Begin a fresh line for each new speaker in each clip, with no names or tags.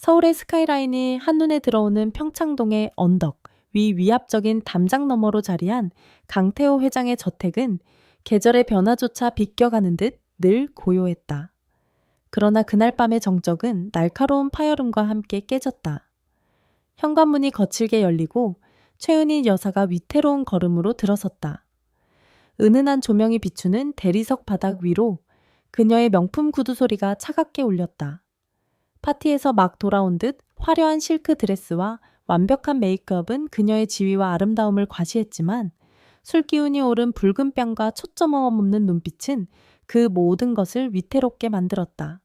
서울의 스카이라인이 한눈에 들어오는 평창동의 언덕 위 위압적인 담장 너머로 자리한 강태호 회장의 저택은 계절의 변화조차 비껴가는 듯 늘 고요했다. 그러나 그날 밤의 정적은 날카로운 파열음과 함께 깨졌다. 현관문이 거칠게 열리고 최은희 여사가 위태로운 걸음으로 들어섰다. 은은한 조명이 비추는 대리석 바닥 위로 그녀의 명품 구두 소리가 차갑게 울렸다. 파티에서 막 돌아온 듯 화려한 실크 드레스와 완벽한 메이크업은 그녀의 지위와 아름다움을 과시했지만 술기운이 오른 붉은 뺨과 초점 없는 눈빛은 그 모든 것을 위태롭게 만들었다.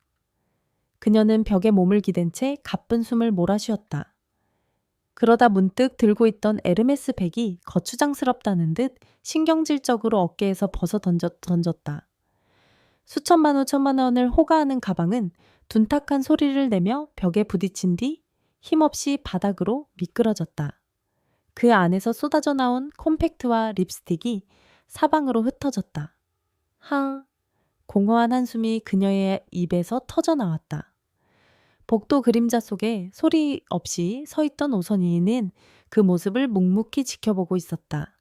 그녀는 벽에 몸을 기댄 채 가쁜 숨을 몰아쉬었다. 그러다 문득 들고 있던 에르메스 백이 거추장스럽다는 듯 신경질적으로 어깨에서 벗어 던졌다. 수천만 오천만 원을 호가하는 가방은 둔탁한 소리를 내며 벽에 부딪힌 뒤 힘없이 바닥으로 미끄러졌다. 그 안에서 쏟아져 나온 콤팩트와 립스틱이 사방으로 흩어졌다. 공허한 한숨이 그녀의 입에서 터져 나왔다. 복도 그림자 속에 소리 없이 서 있던 오선희는 그 모습을 묵묵히 지켜보고 있었다.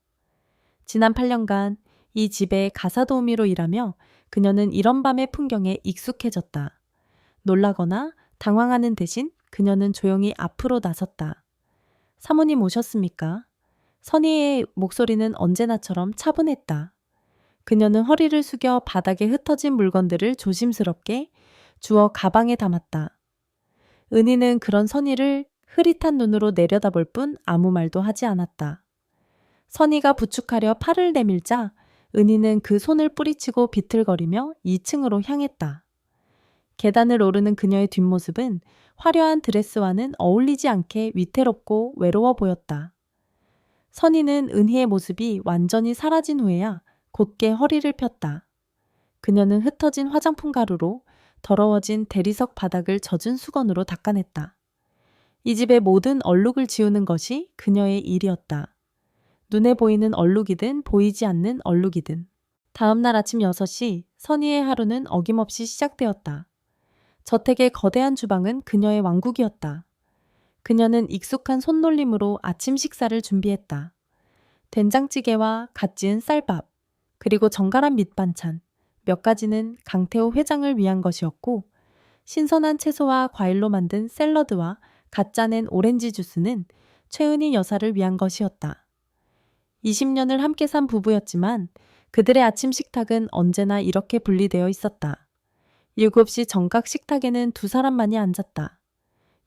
지난 8년간 이 집의 가사 도우미로 일하며 그녀는 이런 밤의 풍경에 익숙해졌다. 놀라거나 당황하는 대신 그녀는 조용히 앞으로 나섰다. 사모님 오셨습니까? 선희의 목소리는 언제나처럼 차분했다. 그녀는 허리를 숙여 바닥에 흩어진 물건들을 조심스럽게 주워 가방에 담았다. 은희는 그런 선희를 흐릿한 눈으로 내려다볼 뿐 아무 말도 하지 않았다. 선희가 부축하려 팔을 내밀자 은희는 그 손을 뿌리치고 비틀거리며 2층으로 향했다. 계단을 오르는 그녀의 뒷모습은 화려한 드레스와는 어울리지 않게 위태롭고 외로워 보였다. 선희는 은희의 모습이 완전히 사라진 후에야 곧게 허리를 폈다. 그녀는 흩어진 화장품 가루로 더러워진 대리석 바닥을 젖은 수건으로 닦아냈다. 이 집의 모든 얼룩을 지우는 것이 그녀의 일이었다. 눈에 보이는 얼룩이든 보이지 않는 얼룩이든. 다음 날 아침 6시 선희의 하루는 어김없이 시작되었다. 저택의 거대한 주방은 그녀의 왕국이었다. 그녀는 익숙한 손놀림으로 아침 식사를 준비했다. 된장찌개와 갓 지은 쌀밥, 그리고 정갈한 밑반찬, 몇 가지는 강태호 회장을 위한 것이었고 신선한 채소와 과일로 만든 샐러드와 갓 짜낸 오렌지 주스는 최은희 여사를 위한 것이었다. 20년을 함께 산 부부였지만 그들의 아침 식탁은 언제나 이렇게 분리되어 있었다. 7시 정각 식탁에는 두 사람만이 앉았다.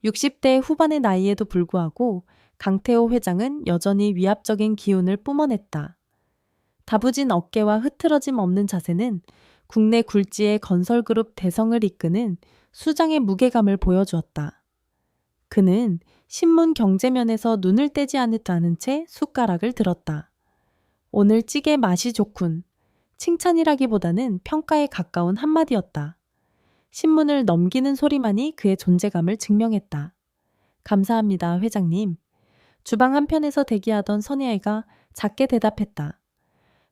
60대 후반의 나이에도 불구하고 강태호 회장은 여전히 위압적인 기운을 뿜어냈다. 다부진 어깨와 흐트러짐 없는 자세는 국내 굴지의 건설그룹 대성을 이끄는 수장의 무게감을 보여주었다. 그는 신문 경제면에서 눈을 떼지 않은 채 숟가락을 들었다. 오늘 찌개 맛이 좋군. 칭찬이라기보다는 평가에 가까운 한마디였다. 신문을 넘기는 소리만이 그의 존재감을 증명했다. 감사합니다, 회장님. 주방 한편에서 대기하던 선희아이가 작게 대답했다.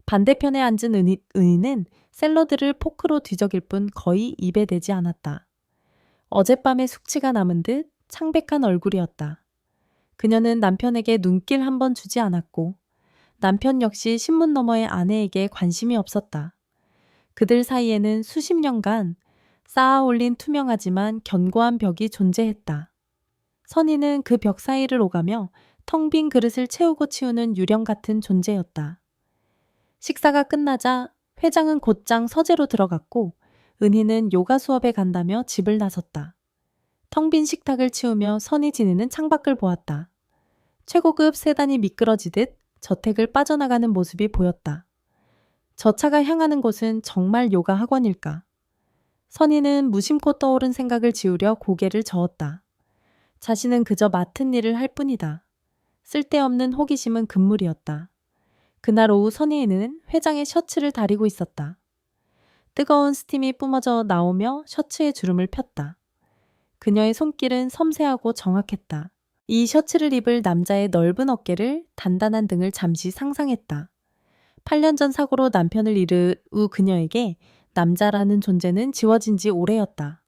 반대편에 앉은 은희는 샐러드를 포크로 뒤적일 뿐 거의 입에 대지 않았다. 어젯밤의 숙취가 남은 듯 창백한 얼굴이었다. 그녀는 남편에게 눈길 한 번 주지 않았고 남편 역시 신문 너머의 아내에게 관심이 없었다. 그들 사이에는 수십 년간 쌓아 올린 투명하지만 견고한 벽이 존재했다. 선희는 그 벽 사이를 오가며 텅 빈 그릇을 채우고 치우는 유령 같은 존재였다. 식사가 끝나자 회장은 곧장 서재로 들어갔고 은희는 요가 수업에 간다며 집을 나섰다. 텅 빈 식탁을 치우며 선희 지내는 창밖을 보았다. 최고급 세단이 미끄러지듯 저택을 빠져나가는 모습이 보였다. 저 차가 향하는 곳은 정말 요가 학원일까? 선희는 무심코 떠오른 생각을 지우려 고개를 저었다. 자신은 그저 맡은 일을 할 뿐이다. 쓸데없는 호기심은 금물이었다. 그날 오후 선희는 회장의 셔츠를 다리고 있었다. 뜨거운 스팀이 뿜어져 나오며 셔츠의 주름을 폈다. 그녀의 손길은 섬세하고 정확했다. 이 셔츠를 입을 남자의 넓은 어깨를 단단한 등을 잠시 상상했다. 8년 전 사고로 남편을 잃은 후 그녀에게 남자라는 존재는 지워진 지 오래였다.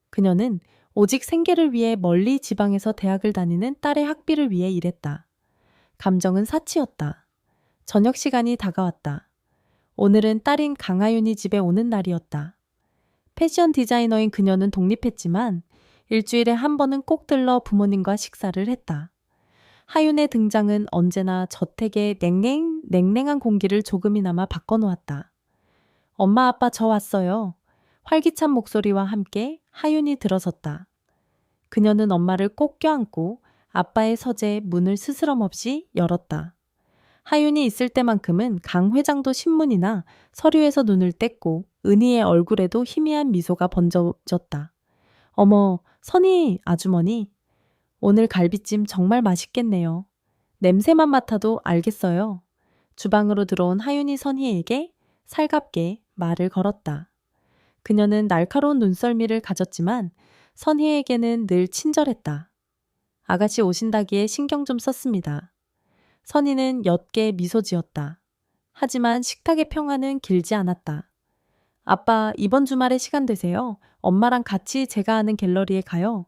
그녀는 오직 생계를 위해 멀리 지방에서 대학을 다니는 딸의 학비를 위해 일했다. 감정은 사치였다. 저녁 시간이 다가왔다. 오늘은 딸인 강하윤이 집에 오는 날이었다. 패션 디자이너인 그녀는 독립했지만 일주일에 한 번은 꼭 들러 부모님과 식사를 했다. 하윤의 등장은 언제나 저택의 냉랭한 공기를 조금이나마 바꿔놓았다. 엄마 아빠 저 왔어요. 활기찬 목소리와 함께 하윤이 들어섰다. 그녀는 엄마를 꼭 껴안고 아빠의 서재에 문을 스스럼 없이 열었다. 하윤이 있을 때만큼은 강 회장도 신문이나 서류에서 눈을 뗐고 은희의 얼굴에도 희미한 미소가 번져졌다. 어머, 선희 아주머니. 오늘 갈비찜 정말 맛있겠네요. 냄새만 맡아도 알겠어요. 주방으로 들어온 하윤이 선희에게 살갑게 말을 걸었다. 그녀는 날카로운 눈썰미를 가졌지만 선희에게는 늘 친절했다. 아가씨 오신다기에 신경 좀 썼습니다. 선희는 옅게 미소 지었다. 하지만 식탁의 평화는 길지 않았다. 아빠 이번 주말에 시간 되세요? 엄마랑 같이 제가 아는 갤러리에 가요.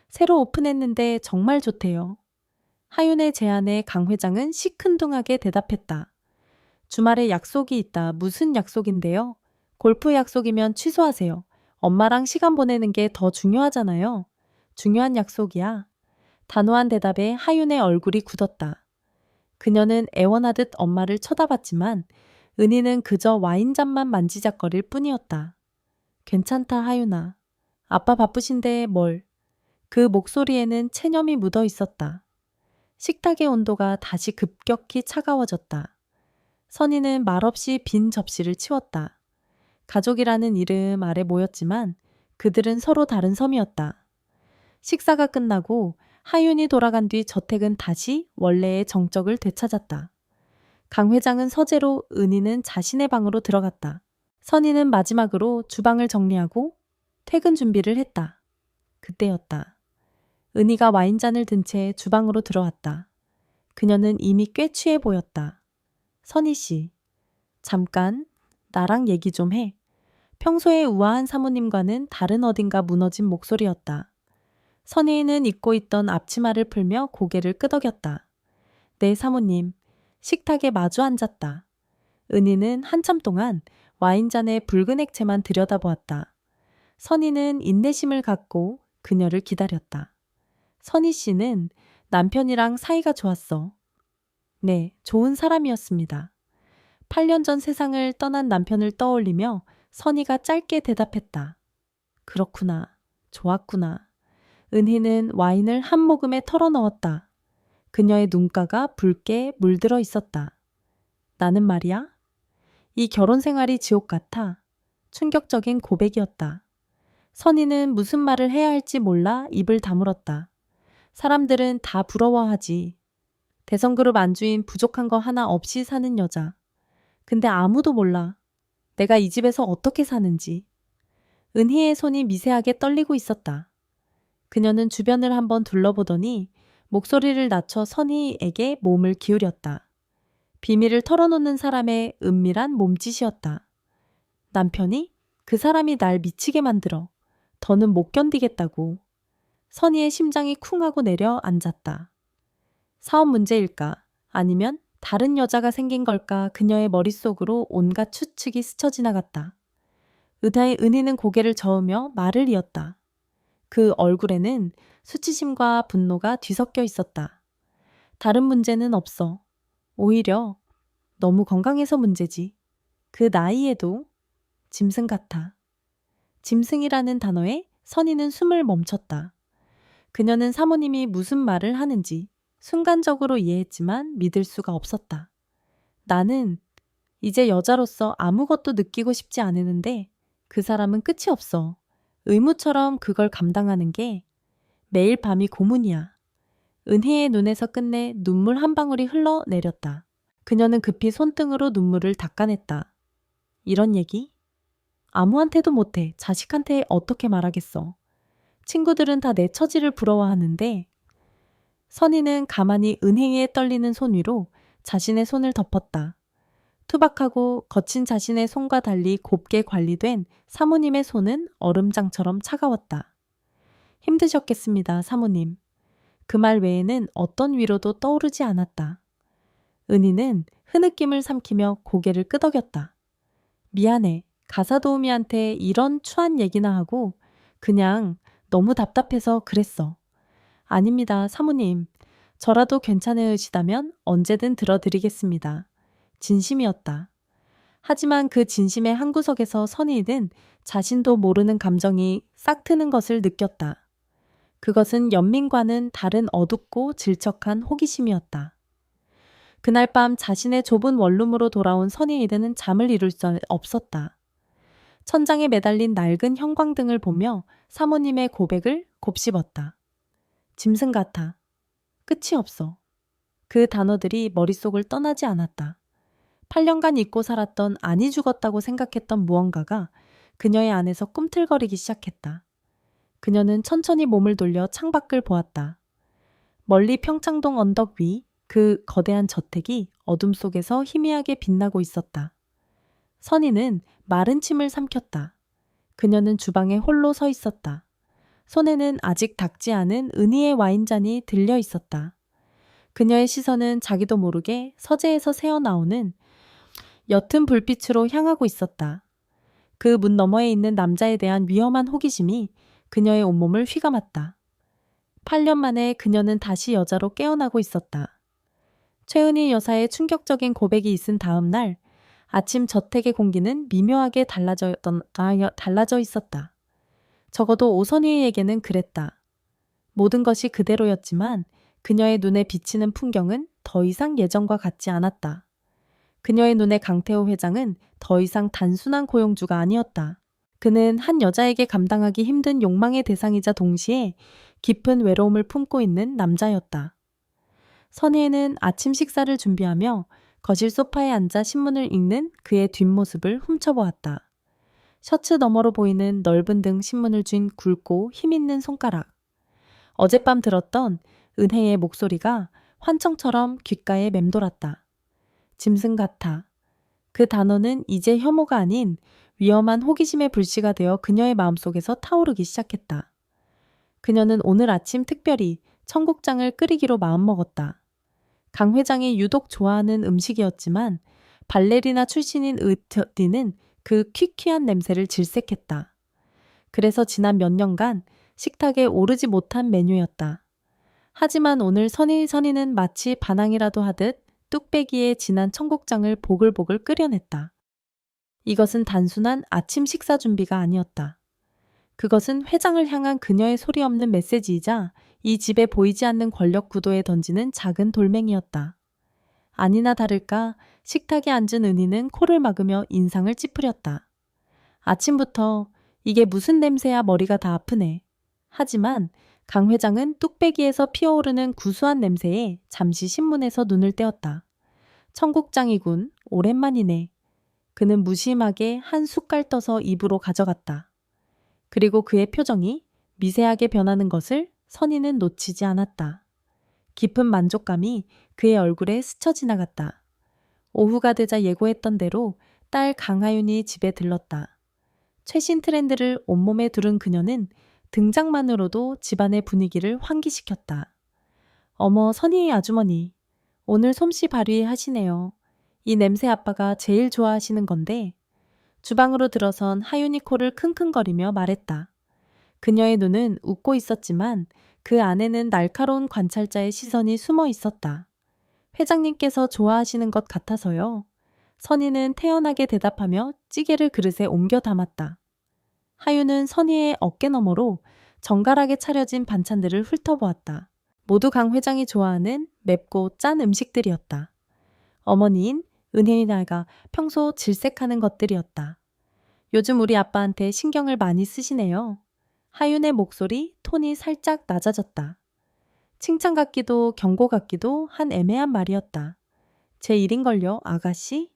새로 오픈했는데 정말 좋대요. 하윤의 제안에 강 회장은 시큰둥하게 대답했다. 주말에 약속이 있다. 무슨 약속인데요? 골프 약속이면 취소하세요. 엄마랑 시간 보내는 게 더 중요하잖아요. 중요한 약속이야. 단호한 대답에 하윤의 얼굴이 굳었다. 그녀는 애원하듯 엄마를 쳐다봤지만 은희는 그저 와인잔만 만지작거릴 뿐이었다. 괜찮다 하윤아. 아빠 바쁘신데 뭘. 그 목소리에는 체념이 묻어 있었다. 식탁의 온도가 다시 급격히 차가워졌다. 선희는 말없이 빈 접시를 치웠다. 가족이라는 이름 아래 모였지만 그들은 서로 다른 섬이었다. 식사가 끝나고 하윤이 돌아간 뒤 저택은 다시 원래의 정적을 되찾았다. 강 회장은 서재로 은희는 자신의 방으로 들어갔다. 선희는 마지막으로 주방을 정리하고 퇴근 준비를 했다. 그때였다. 은희가 와인잔을 든 채 주방으로 들어왔다. 그녀는 이미 꽤 취해 보였다. 선희 씨, 잠깐 나랑 얘기 좀 해. 평소에 우아한 사모님과는 다른 어딘가 무너진 목소리였다. 선희는 입고 있던 앞치마를 풀며 고개를 끄덕였다. 네 사모님, 식탁에 마주 앉았다. 은희는 한참 동안 와인잔의 붉은 액체만 들여다보았다. 선희는 인내심을 갖고 그녀를 기다렸다. 선희 씨는 남편이랑 사이가 좋았어. 네, 좋은 사람이었습니다. 8년 전 세상을 떠난 남편을 떠올리며 선희가 짧게 대답했다. 그렇구나. 좋았구나. 은희는 와인을 한 모금에 털어 넣었다. 그녀의 눈가가 붉게 물들어 있었다. 나는 말이야. 이 결혼 생활이 지옥 같아. 충격적인 고백이었다. 선희는 무슨 말을 해야 할지 몰라 입을 다물었다. 사람들은 다 부러워하지. 대성그룹 안주인 부족한 거 하나 없이 사는 여자. 근데 아무도 몰라. 내가 이 집에서 어떻게 사는지. 은희의 손이 미세하게 떨리고 있었다. 그녀는 주변을 한번 둘러보더니 목소리를 낮춰 선희에게 몸을 기울였다. 비밀을 털어놓는 사람의 은밀한 몸짓이었다. 남편이? 그 사람이 날 미치게 만들어. 더는 못 견디겠다고. 선희의 심장이 쿵하고 내려앉았다. 사업 문제일까? 아니면 다른 여자가 생긴 걸까? 그녀의 머릿속으로 온갖 추측이 스쳐 지나갔다. 은희는 고개를 저으며 말을 이었다. 그 얼굴에는 수치심과 분노가 뒤섞여 있었다. 다른 문제는 없어. 오히려 너무 건강해서 문제지. 그 나이에도 짐승 같아. 짐승이라는 단어에 선희는 숨을 멈췄다. 그녀는 사모님이 무슨 말을 하는지 순간적으로 이해했지만 믿을 수가 없었다. 나는 이제 여자로서 아무것도 느끼고 싶지 않으는데 그 사람은 끝이 없어. 의무처럼 그걸 감당하는 게 매일 밤이 고문이야. 은희의 눈에서 끝내 눈물 한 방울이 흘러내렸다. 그녀는 급히 손등으로 눈물을 닦아냈다. 이런 얘기? 아무한테도 못해. 자식한테 어떻게 말하겠어. 친구들은 다 내 처지를 부러워하는데. 선희는 가만히 은혜에 떨리는 손 위로 자신의 손을 덮었다. 투박하고 거친 자신의 손과 달리 곱게 관리된 사모님의 손은 얼음장처럼 차가웠다. 힘드셨겠습니다, 사모님. 그 말 외에는 어떤 위로도 떠오르지 않았다. 은희는 흐느낌을 삼키며 고개를 끄덕였다. 미안해. 가사도우미한테 이런 추한 얘기나 하고 그냥 너무 답답해서 그랬어. 아닙니다, 사모님. 저라도 괜찮으시다면 언제든 들어드리겠습니다. 진심이었다. 하지만 그 진심의 한구석에서 선희는 자신도 모르는 감정이 싹 트는 것을 느꼈다. 그것은 연민과는 다른 어둡고 질척한 호기심이었다. 그날 밤 자신의 좁은 원룸으로 돌아온 선희에게는 잠을 이룰 수 없었다. 천장에 매달린 낡은 형광등을 보며 사모님의 고백을 곱씹었다. 짐승 같아. 끝이 없어. 그 단어들이 머릿속을 떠나지 않았다. 8년간 잊고 살았던 아니 죽었다고 생각했던 무언가가 그녀의 안에서 꿈틀거리기 시작했다. 그녀는 천천히 몸을 돌려 창밖을 보았다. 멀리 평창동 언덕 위 그 거대한 저택이 어둠 속에서 희미하게 빛나고 있었다. 선희는 마른 침을 삼켰다. 그녀는 주방에 홀로 서 있었다. 손에는 아직 닦지 않은 은희의 와인잔이 들려 있었다. 그녀의 시선은 자기도 모르게 서재에서 새어나오는 옅은 불빛으로 향하고 있었다. 그 문 너머에 있는 남자에 대한 위험한 호기심이 그녀의 온몸을 휘감았다. 8년 만에 그녀는 다시 여자로 깨어나고 있었다. 최은희 여사의 충격적인 고백이 있은 다음 날 아침 저택의 공기는 미묘하게 달라져 있었다. 적어도 오선희에게는 그랬다. 모든 것이 그대로였지만 그녀의 눈에 비치는 풍경은 더 이상 예전과 같지 않았다. 그녀의 눈에 강태호 회장은 더 이상 단순한 고용주가 아니었다. 그는 한 여자에게 감당하기 힘든 욕망의 대상이자 동시에 깊은 외로움을 품고 있는 남자였다. 선희는 아침 식사를 준비하며 거실 소파에 앉아 신문을 읽는 그의 뒷모습을 훔쳐보았다. 셔츠 너머로 보이는 넓은 등 신문을 쥔 굵고 힘있는 손가락. 어젯밤 들었던 은혜의 목소리가 환청처럼 귓가에 맴돌았다. 짐승 같아. 그 단어는 이제 혐오가 아닌 위험한 호기심의 불씨가 되어 그녀의 마음속에서 타오르기 시작했다. 그녀는 오늘 아침 특별히 청국장을 끓이기로 마음먹었다. 강 회장이 유독 좋아하는 음식이었지만 발레리나 출신인 은희는 그 퀴퀴한 냄새를 질색했다. 그래서 지난 몇 년간 식탁에 오르지 못한 메뉴였다. 하지만 오늘 선희는 마치 반항이라도 하듯 뚝배기에 진한 청국장을 보글보글 끓여냈다. 이것은 단순한 아침 식사 준비가 아니었다. 그것은 회장을 향한 그녀의 소리 없는 메시지이자 이 집에 보이지 않는 권력 구도에 던지는 작은 돌멩이였다. 아니나 다를까 식탁에 앉은 은희는 코를 막으며 인상을 찌푸렸다. 아침부터 이게 무슨 냄새야 머리가 다 아프네. 하지만 강 회장은 뚝배기에서 피어오르는 구수한 냄새에 잠시 신문에서 눈을 떼었다. 청국장이군. 오랜만이네. 그는 무심하게 한 숟갈 떠서 입으로 가져갔다. 그리고 그의 표정이 미세하게 변하는 것을 선희는 놓치지 않았다. 깊은 만족감이 그의 얼굴에 스쳐 지나갔다. 오후가 되자 예고했던 대로 딸 강하윤이 집에 들렀다. 최신 트렌드를 온몸에 두른 그녀는 등장만으로도 집안의 분위기를 환기시켰다. 어머, 선희 아주머니. 오늘 솜씨 발휘하시네요. 이 냄새 아빠가 제일 좋아하시는 건데. 주방으로 들어선 하윤이 코를 킁킁거리며 말했다. 그녀의 눈은 웃고 있었지만 그 안에는 날카로운 관찰자의 시선이 숨어 있었다. 회장님께서 좋아하시는 것 같아서요. 선희는 태연하게 대답하며 찌개를 그릇에 옮겨 담았다. 하윤은 선희의 어깨 너머로 정갈하게 차려진 반찬들을 훑어보았다. 모두 강 회장이 좋아하는 맵고 짠 음식들이었다. 어머니인 은혜이나가 평소 질색하는 것들이었다. 요즘 우리 아빠한테 신경을 많이 쓰시네요. 하윤의 목소리 톤이 살짝 낮아졌다. 칭찬 같기도 경고 같기도 한 애매한 말이었다. 제 일인걸요, 아가씨?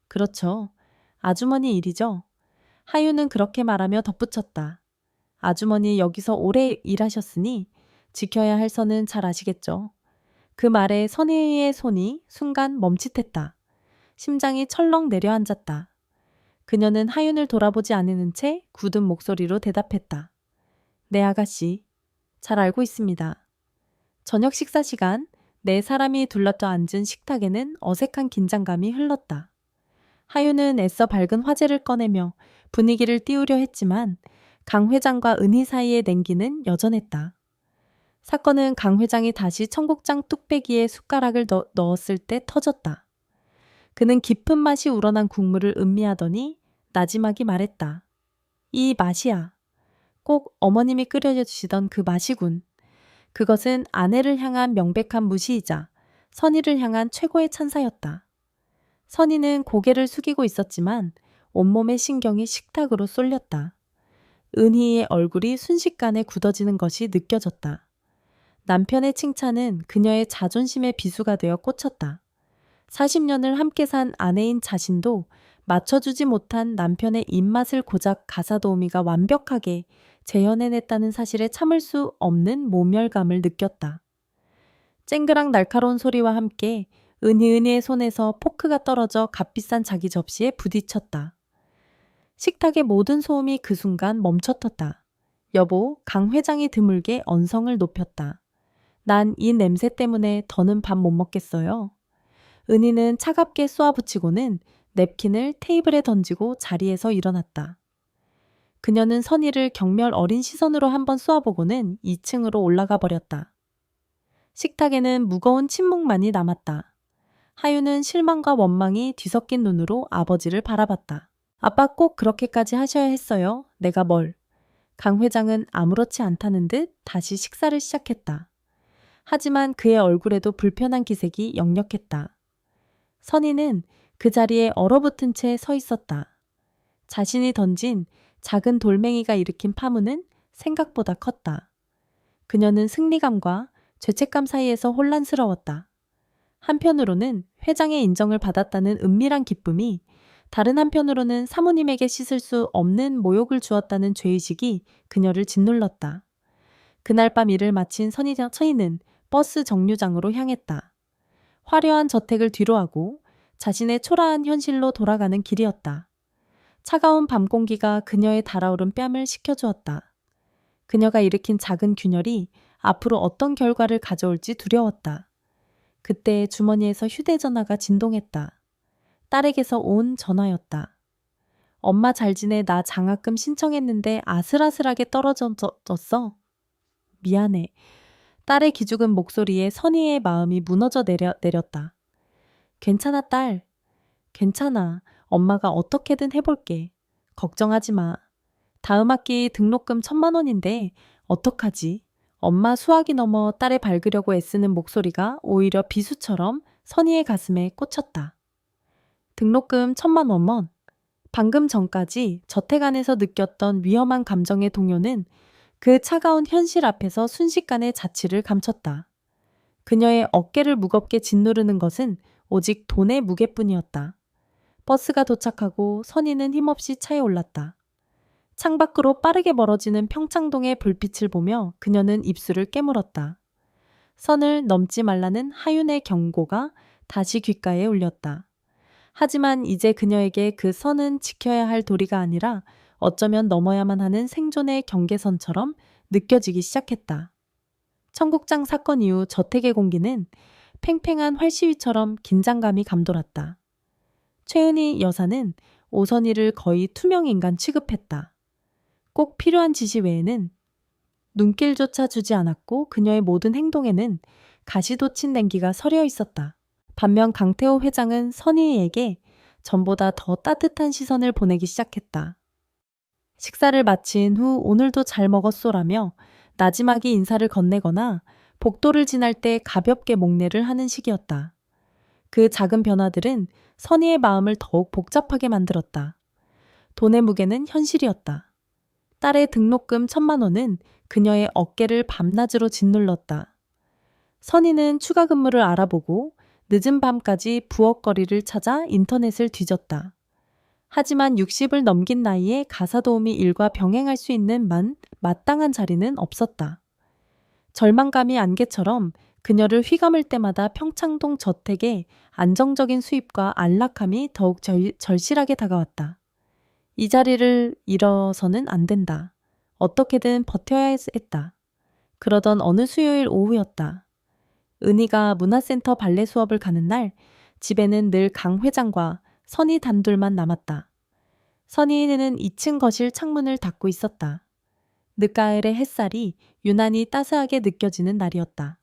그렇죠. 아주머니 일이죠. 하윤은 그렇게 말하며 덧붙였다. 아주머니 여기서 오래 일하셨으니 지켜야 할 선은 잘 아시겠죠. 그 말에 선희의 손이 순간 멈칫했다. 심장이 철렁 내려앉았다. 그녀는 하윤을 돌아보지 않는 채 굳은 목소리로 대답했다. 네, 아가씨. 잘 알고 있습니다. 저녁 식사 시간, 네 사람이 둘러떠 앉은 식탁에는 어색한 긴장감이 흘렀다. 하윤은 애써 밝은 화제를 꺼내며 분위기를 띄우려 했지만 강 회장과 은희 사이의 냉기는 여전했다. 사건은 강 회장이 다시 청국장 뚝배기에 숟가락을 넣었을 때 터졌다. 그는 깊은 맛이 우러난 국물을 음미하더니 나지막이 말했다. 이 맛이야. 꼭 어머님이 끓여주시던 그 맛이군. 그것은 아내를 향한 명백한 무시이자 선의를 향한 최고의 찬사였다. 선의는 고개를 숙이고 있었지만 온몸의 신경이 식탁으로 쏠렸다. 은희의 얼굴이 순식간에 굳어지는 것이 느껴졌다. 남편의 칭찬은 그녀의 자존심의 비수가 되어 꽂혔다. 40년을 함께 산 아내인 자신도 맞춰주지 못한 남편의 입맛을 고작 가사도우미가 완벽하게 재현해냈다는 사실에 참을 수 없는 모멸감을 느꼈다. 쨍그랑 날카로운 소리와 함께 은희의 손에서 포크가 떨어져 값비싼 자기 접시에 부딪혔다. 식탁의 모든 소음이 그 순간 멈춰섰다. 여보, 강 회장이 드물게 언성을 높였다. 난 이 냄새 때문에 더는 밥 못 먹겠어요. 은희는 차갑게 쏘아붙이고는 냅킨을 테이블에 던지고 자리에서 일어났다. 그녀는 선의를 경멸 어린 시선으로 한번 쏘아보고는 2층으로 올라가 버렸다. 식탁에는 무거운 침묵만이 남았다. 하윤은 실망과 원망이 뒤섞인 눈으로 아버지를 바라봤다. 아빠 꼭 그렇게까지 하셔야 했어요. 내가 뭘. 강 회장은 아무렇지 않다는 듯 다시 식사를 시작했다. 하지만 그의 얼굴에도 불편한 기색이 역력했다. 선희는 그 자리에 얼어붙은 채 서 있었다. 자신이 던진 작은 돌멩이가 일으킨 파문은 생각보다 컸다. 그녀는 승리감과 죄책감 사이에서 혼란스러웠다. 한편으로는 회장의 인정을 받았다는 은밀한 기쁨이, 다른 한편으로는 사모님에게 씻을 수 없는 모욕을 주었다는 죄의식이 그녀를 짓눌렀다. 그날 밤 일을 마친 선희는 버스 정류장으로 향했다. 화려한 저택을 뒤로하고 자신의 초라한 현실로 돌아가는 길이었다. 차가운 밤 공기가 그녀의 달아오른 뺨을 식혀주었다. 그녀가 일으킨 작은 균열이 앞으로 어떤 결과를 가져올지 두려웠다. 그때 주머니에서 휴대전화가 진동했다. 딸에게서 온 전화였다. 엄마 잘 지내, 나 장학금 신청했는데 아슬아슬하게 떨어졌어. 미안해. 딸의 기죽은 목소리에 선희의 마음이 무너져 내렸다. 괜찮아, 딸. 괜찮아. 엄마가 어떻게든 해볼게. 걱정하지 마. 다음 학기 등록금 1,000만 원인데 어떡하지? 엄마 수학이 넘어 딸을 밝으려고 애쓰는 목소리가 오히려 비수처럼 선희의 가슴에 꽂혔다. 등록금 1,000만 원. 방금 전까지 저택 안에서 느꼈던 위험한 감정의 동요는 그 차가운 현실 앞에서 순식간에 자취를 감췄다. 그녀의 어깨를 무겁게 짓누르는 것은 오직 돈의 무게뿐이었다. 버스가 도착하고 선희는 힘없이 차에 올랐다. 창밖으로 빠르게 멀어지는 평창동의 불빛을 보며 그녀는 입술을 깨물었다. 선을 넘지 말라는 하윤의 경고가 다시 귓가에 울렸다. 하지만 이제 그녀에게 그 선은 지켜야 할 도리가 아니라 어쩌면 넘어야만 하는 생존의 경계선처럼 느껴지기 시작했다. 청국장 사건 이후 저택의 공기는 팽팽한 활시위처럼 긴장감이 감돌았다. 최은희 여사는 오선희를 거의 투명인간 취급했다. 꼭 필요한 지시 외에는 눈길조차 주지 않았고 그녀의 모든 행동에는 가시돋친 냉기가 서려 있었다. 반면 강태호 회장은 선희에게 전보다 더 따뜻한 시선을 보내기 시작했다. 식사를 마친 후 오늘도 잘 먹었소라며 나지막이 인사를 건네거나 복도를 지날 때 가볍게 목례를 하는 식이었다. 그 작은 변화들은 선희의 마음을 더욱 복잡하게 만들었다. 돈의 무게는 현실이었다. 딸의 등록금 1,000만 원은 그녀의 어깨를 밤낮으로 짓눌렀다. 선희는 추가 근무를 알아보고 늦은 밤까지 부엌거리를 찾아 인터넷을 뒤졌다. 하지만 60을 넘긴 나이에 가사도우미 일과 병행할 수 있는 마땅한 자리는 없었다. 절망감이 안개처럼 그녀를 휘감을 때마다 평창동 저택의 안정적인 수입과 안락함이 더욱 절실하게 다가왔다. 이 자리를 잃어서는 안 된다. 어떻게든 버텨야 했다. 그러던 어느 수요일 오후였다. 은희가 문화센터 발레 수업을 가는 날 집에는 늘 강 회장과 선희 단둘만 남았다. 선희는 2층 거실 창문을 닫고 있었다. 늦가을의 햇살이 유난히 따스하게 느껴지는 날이었다.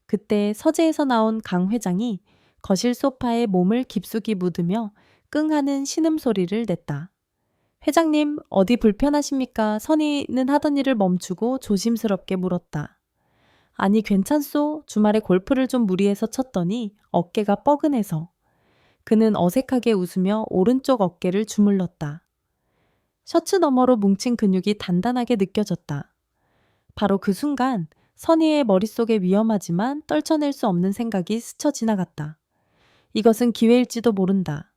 그때 서재에서 나온 강 회장이 거실 소파에 몸을 깊숙이 묻으며 끙하는 신음소리를 냈다. 회장님, 어디 불편하십니까? 선희는 하던 일을 멈추고 조심스럽게 물었다. 아니, 괜찮소? 주말에 골프를 좀 무리해서 쳤더니 어깨가 뻐근해서. 그는 어색하게 웃으며 오른쪽 어깨를 주물렀다. 셔츠 너머로 뭉친 근육이 단단하게 느껴졌다. 바로 그 순간 선희의 머릿속에 위험하지만 떨쳐낼 수 없는 생각이 스쳐 지나갔다. 이것은 기회일지도 모른다.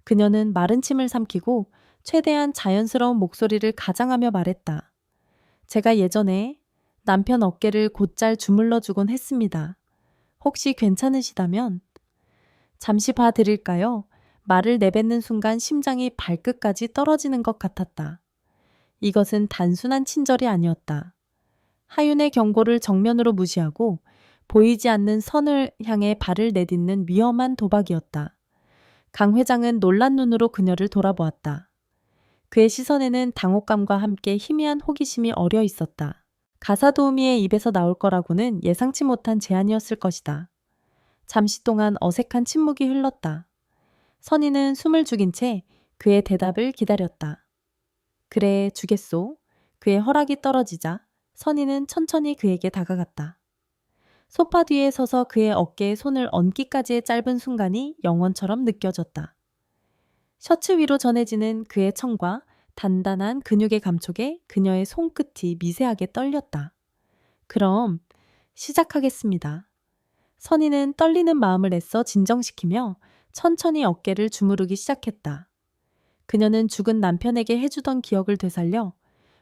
그녀는 마른 침을 삼키고 최대한 자연스러운 목소리를 가장하며 말했다. 제가 예전에 남편 어깨를 곧잘 주물러주곤 했습니다. 혹시 괜찮으시다면 잠시 봐드릴까요? 말을 내뱉는 순간 심장이 발끝까지 떨어지는 것 같았다. 이것은 단순한 친절이 아니었다. 하윤의 경고를 정면으로 무시하고 보이지 않는 선을 향해 발을 내딛는 위험한 도박이었다. 강 회장은 놀란 눈으로 그녀를 돌아보았다. 그의 시선에는 당혹감과 함께 희미한 호기심이 어려 있었다. 가사도우미의 입에서 나올 거라고는 예상치 못한 제안이었을 것이다. 잠시 동안 어색한 침묵이 흘렀다. 선희는 숨을 죽인 채 그의 대답을 기다렸다. 그래, 주겠소. 그의 허락이 떨어지자 선희는 천천히 그에게 다가갔다. 소파 뒤에 서서 그의 어깨에 손을 얹기까지의 짧은 순간이 영원처럼 느껴졌다. 셔츠 위로 전해지는 그의 청과 단단한 근육의 감촉에 그녀의 손끝이 미세하게 떨렸다. 그럼 시작하겠습니다. 선희는 떨리는 마음을 애써 진정시키며 천천히 어깨를 주무르기 시작했다. 그녀는 죽은 남편에게 해주던 기억을 되살려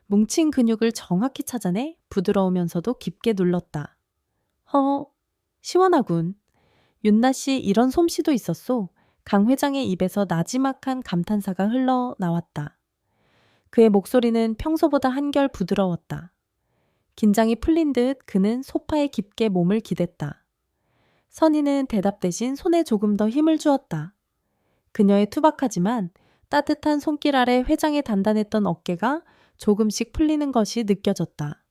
뭉친 근육을 정확히 찾아내 부드러우면서도 깊게 눌렀다. 시원하군. 윤나 씨 이런 솜씨도 있었소. 강 회장의 입에서 나지막한 감탄사가 흘러나왔다. 그의 목소리는 평소보다 한결 부드러웠다. 긴장이 풀린 듯 그는 소파에 깊게 몸을 기댔다. 선희는 대답 대신 손에 조금 더 힘을 주었다. 그녀의 투박하지만 따뜻한 손길 아래 회장의 단단했던 어깨가 조금씩 풀리는 것이 느껴졌다.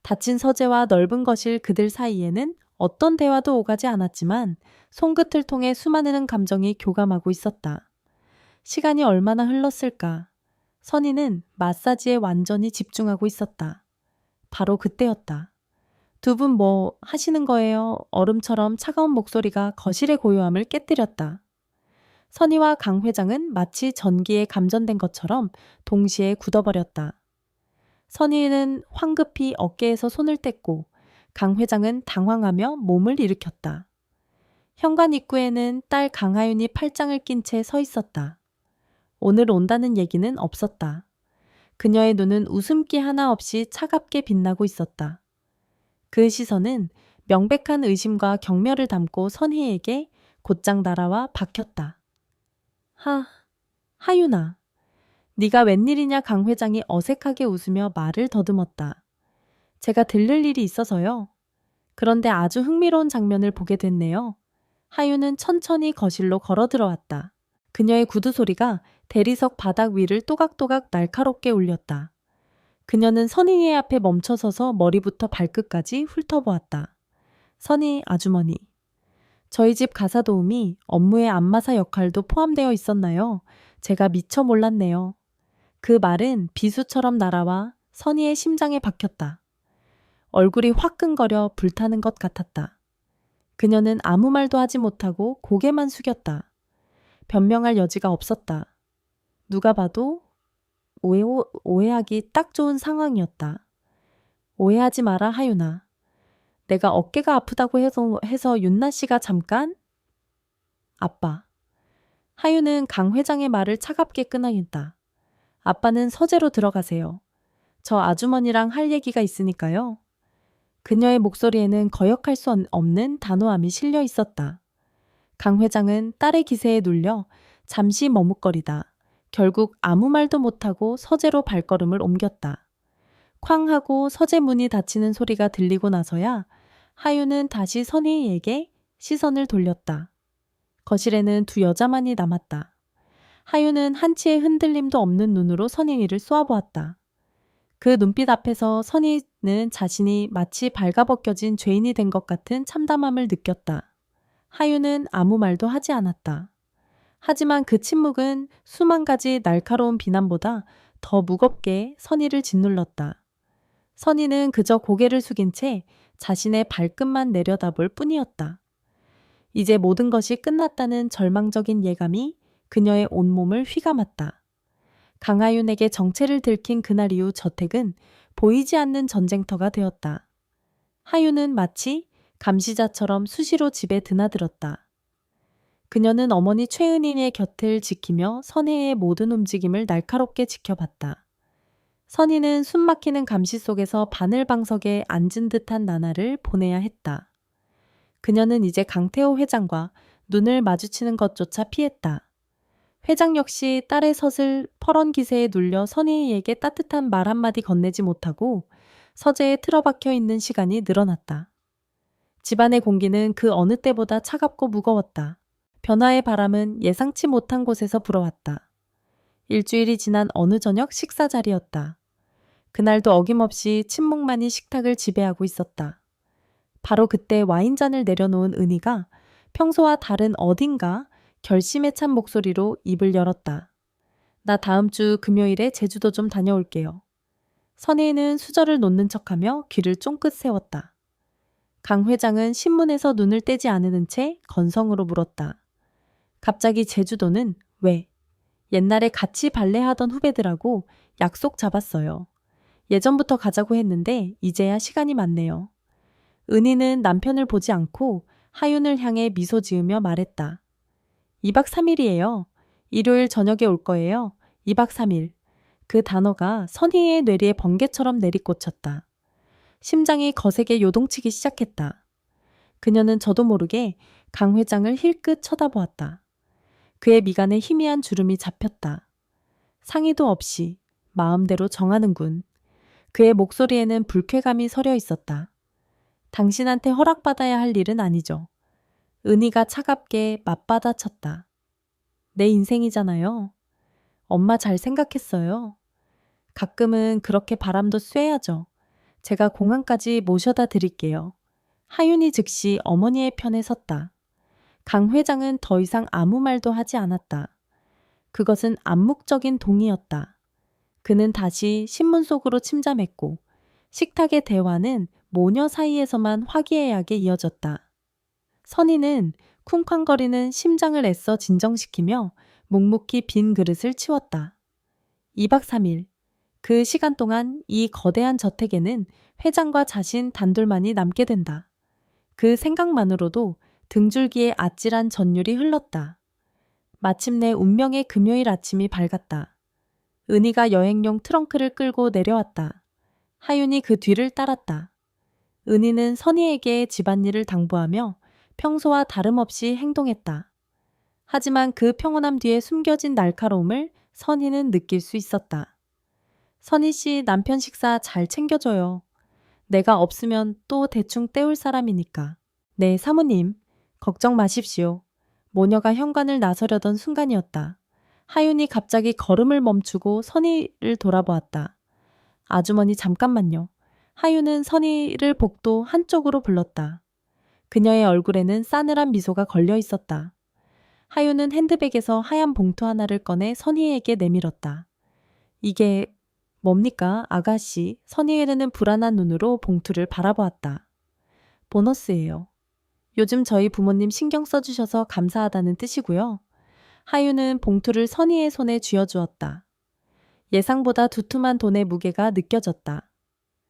닫힌 서재와 넓은 거실 그들 사이에는 어떤 대화도 오가지 않았지만 손끝을 통해 수많은 감정이 교감하고 있었다. 시간이 얼마나 흘렀을까? 선희는 마사지에 완전히 집중하고 있었다. 바로 그때였다. 두 분 뭐 하시는 거예요? 얼음처럼 차가운 목소리가 거실의 고요함을 깨뜨렸다. 선희와 강 회장은 마치 전기에 감전된 것처럼 동시에 굳어버렸다. 선희는 황급히 어깨에서 손을 뗐고 강 회장은 당황하며 몸을 일으켰다. 현관 입구에는 딸 강하윤이 팔짱을 낀 채 서 있었다. 오늘 온다는 얘기는 없었다. 그녀의 눈은 웃음기 하나 없이 차갑게 빛나고 있었다. 그 시선은 명백한 의심과 경멸을 담고 선희에게 곧장 날아와 박혔다. 하윤아. 네가 웬일이냐. 강 회장이 어색하게 웃으며 말을 더듬었다. 제가 들를 일이 있어서요. 그런데 아주 흥미로운 장면을 보게 됐네요. 하윤은 천천히 거실로 걸어 들어왔다. 그녀의 구두 소리가 대리석 바닥 위를 또각또각 날카롭게 울렸다. 그녀는 선희의 앞에 멈춰서서 머리부터 발끝까지 훑어보았다. 선희 아주머니. 저희 집 가사도우미 업무의 안마사 역할도 포함되어 있었나요? 제가 미처 몰랐네요. 그 말은 비수처럼 날아와 선희의 심장에 박혔다. 얼굴이 화끈거려 불타는 것 같았다. 그녀는 아무 말도 하지 못하고 고개만 숙였다. 변명할 여지가 없었다. 누가 봐도 오해하기 딱 좋은 상황이었다. 오해하지 마라, 하윤아. 내가 어깨가 아프다고 해서 윤나 씨가 잠깐? 아빠. 하윤은 강 회장의 말을 차갑게 끊어냈다. 아빠는 서재로 들어가세요. 저 아주머니랑 할 얘기가 있으니까요. 그녀의 목소리에는 거역할 수 없는 단호함이 실려 있었다. 강 회장은 딸의 기세에 눌려 잠시 머뭇거리다 결국 아무 말도 못하고 서재로 발걸음을 옮겼다. 쾅 하고 서재 문이 닫히는 소리가 들리고 나서야 하유는 다시 선희에게 시선을 돌렸다. 거실에는 두 여자만이 남았다. 하유는 한치의 흔들림도 없는 눈으로 선희를 쏘아보았다. 그 눈빛 앞에서 선희는 자신이 마치 발가벗겨진 죄인이 된 것 같은 참담함을 느꼈다. 하유는 아무 말도 하지 않았다. 하지만 그 침묵은 수만 가지 날카로운 비난보다 더 무겁게 선희를 짓눌렀다. 선희는 그저 고개를 숙인 채 자신의 발끝만 내려다볼 뿐이었다. 이제 모든 것이 끝났다는 절망적인 예감이 그녀의 온몸을 휘감았다. 강하윤에게 정체를 들킨 그날 이후 저택은 보이지 않는 전쟁터가 되었다. 하윤은 마치 감시자처럼 수시로 집에 드나들었다. 그녀는 어머니 최은희의 곁을 지키며 선혜의 모든 움직임을 날카롭게 지켜봤다. 선희는 숨막히는 감시 속에서 바늘방석에 앉은 듯한 나날을 보내야 했다. 그녀는 이제 강태호 회장과 눈을 마주치는 것조차 피했다. 회장 역시 딸의 서슬 퍼런 기세에 눌려 선희에게 따뜻한 말 한마디 건네지 못하고 서재에 틀어박혀 있는 시간이 늘어났다. 집안의 공기는 그 어느 때보다 차갑고 무거웠다. 변화의 바람은 예상치 못한 곳에서 불어왔다. 일주일이 지난 어느 저녁 식사 자리였다. 그날도 어김없이 침묵만이 식탁을 지배하고 있었다. 바로 그때 와인잔을 내려놓은 은희가 평소와 다른 어딘가 결심에 찬 목소리로 입을 열었다. 나 다음 주 금요일에 제주도 좀 다녀올게요. 선혜는 수저를 놓는 척하며 귀를 쫑긋 세웠다. 강 회장은 신문에서 눈을 떼지 않으는 채 건성으로 물었다. 갑자기 제주도는 왜? 옛날에 같이 발레하던 후배들하고 약속 잡았어요. 예전부터 가자고 했는데 이제야 시간이 맞네요. 은희는 남편을 보지 않고 하윤을 향해 미소 지으며 말했다. 2박 3일이에요. 일요일 저녁에 올 거예요. 2박 3일. 그 단어가 선희의 뇌리에 번개처럼 내리꽂혔다. 심장이 거세게 요동치기 시작했다. 그녀는 저도 모르게 강 회장을 힐끗 쳐다보았다. 그의 미간에 희미한 주름이 잡혔다. 상의도 없이 마음대로 정하는군. 그의 목소리에는 불쾌감이 서려 있었다. 당신한테 허락받아야 할 일은 아니죠. 은희가 차갑게 맞받아쳤다. 내 인생이잖아요. 엄마 잘 생각했어요. 가끔은 그렇게 바람도 쐬야죠. 제가 공항까지 모셔다 드릴게요. 하윤이 즉시 어머니의 편에 섰다. 강 회장은 더 이상 아무 말도 하지 않았다. 그것은 암묵적인 동의였다. 그는 다시 신문 속으로 침잠했고 식탁의 대화는 모녀 사이에서만 화기애애하게 이어졌다. 선희는 쿵쾅거리는 심장을 애써 진정시키며 묵묵히 빈 그릇을 치웠다. 2박 3일. 그 시간 동안 이 거대한 저택에는 회장과 자신 단둘만이 남게 된다. 그 생각만으로도 등줄기에 아찔한 전율이 흘렀다. 마침내 운명의 금요일 아침이 밝았다. 은희가 여행용 트렁크를 끌고 내려왔다. 하윤이 그 뒤를 따랐다. 은희는 선희에게 집안일을 당부하며 평소와 다름없이 행동했다. 하지만 그 평온함 뒤에 숨겨진 날카로움을 선희는 느낄 수 있었다. 선희 씨 남편 식사 잘 챙겨줘요. 내가 없으면 또 대충 때울 사람이니까. 네, 사모님. 걱정 마십시오. 모녀가 현관을 나서려던 순간이었다. 하윤이 갑자기 걸음을 멈추고 선희를 돌아보았다. 아주머니 잠깐만요. 하윤은 선희를 복도 한쪽으로 불렀다. 그녀의 얼굴에는 싸늘한 미소가 걸려 있었다. 하윤은 핸드백에서 하얀 봉투 하나를 꺼내 선희에게 내밀었다. 이게 뭡니까, 아가씨? 선희에는 불안한 눈으로 봉투를 바라보았다. 보너스예요. 요즘 저희 부모님 신경 써주셔서 감사하다는 뜻이고요. 하윤은 봉투를 선희의 손에 쥐어주었다. 예상보다 두툼한 돈의 무게가 느껴졌다.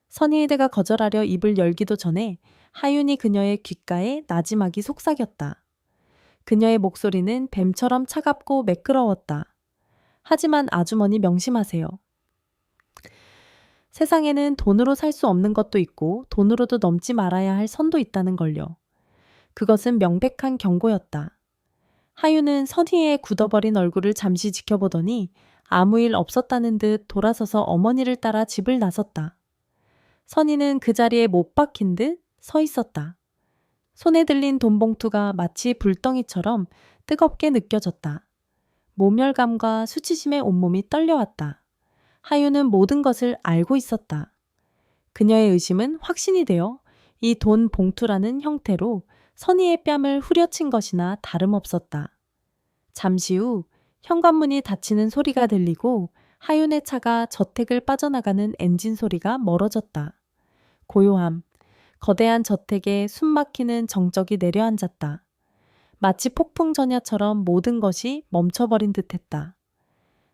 선희에게가 거절하려 입을 열기도 전에 하윤이 그녀의 귓가에 나지막이 속삭였다. 그녀의 목소리는 뱀처럼 차갑고 매끄러웠다. 하지만 아주머니 명심하세요. 세상에는 돈으로 살 수 없는 것도 있고 돈으로도 넘지 말아야 할 선도 있다는 걸요. 그것은 명백한 경고였다. 하윤은 선희의 굳어버린 얼굴을 잠시 지켜보더니 아무 일 없었다는 듯 돌아서서 어머니를 따라 집을 나섰다. 선희는 그 자리에 못 박힌 듯 서 있었다. 손에 들린 돈 봉투가 마치 불덩이처럼 뜨겁게 느껴졌다. 모멸감과 수치심에 온몸이 떨려왔다. 하유는 모든 것을 알고 있었다. 그녀의 의심은 확신이 되어 이 돈 봉투라는 형태로 선희의 뺨을 후려친 것이나 다름없었다. 잠시 후 현관문이 닫히는 소리가 들리고 하윤의 차가 저택을 빠져나가는 엔진 소리가 멀어졌다. 고요함, 거대한 저택에 숨막히는 정적이 내려앉았다. 마치 폭풍 전야처럼 모든 것이 멈춰버린 듯했다.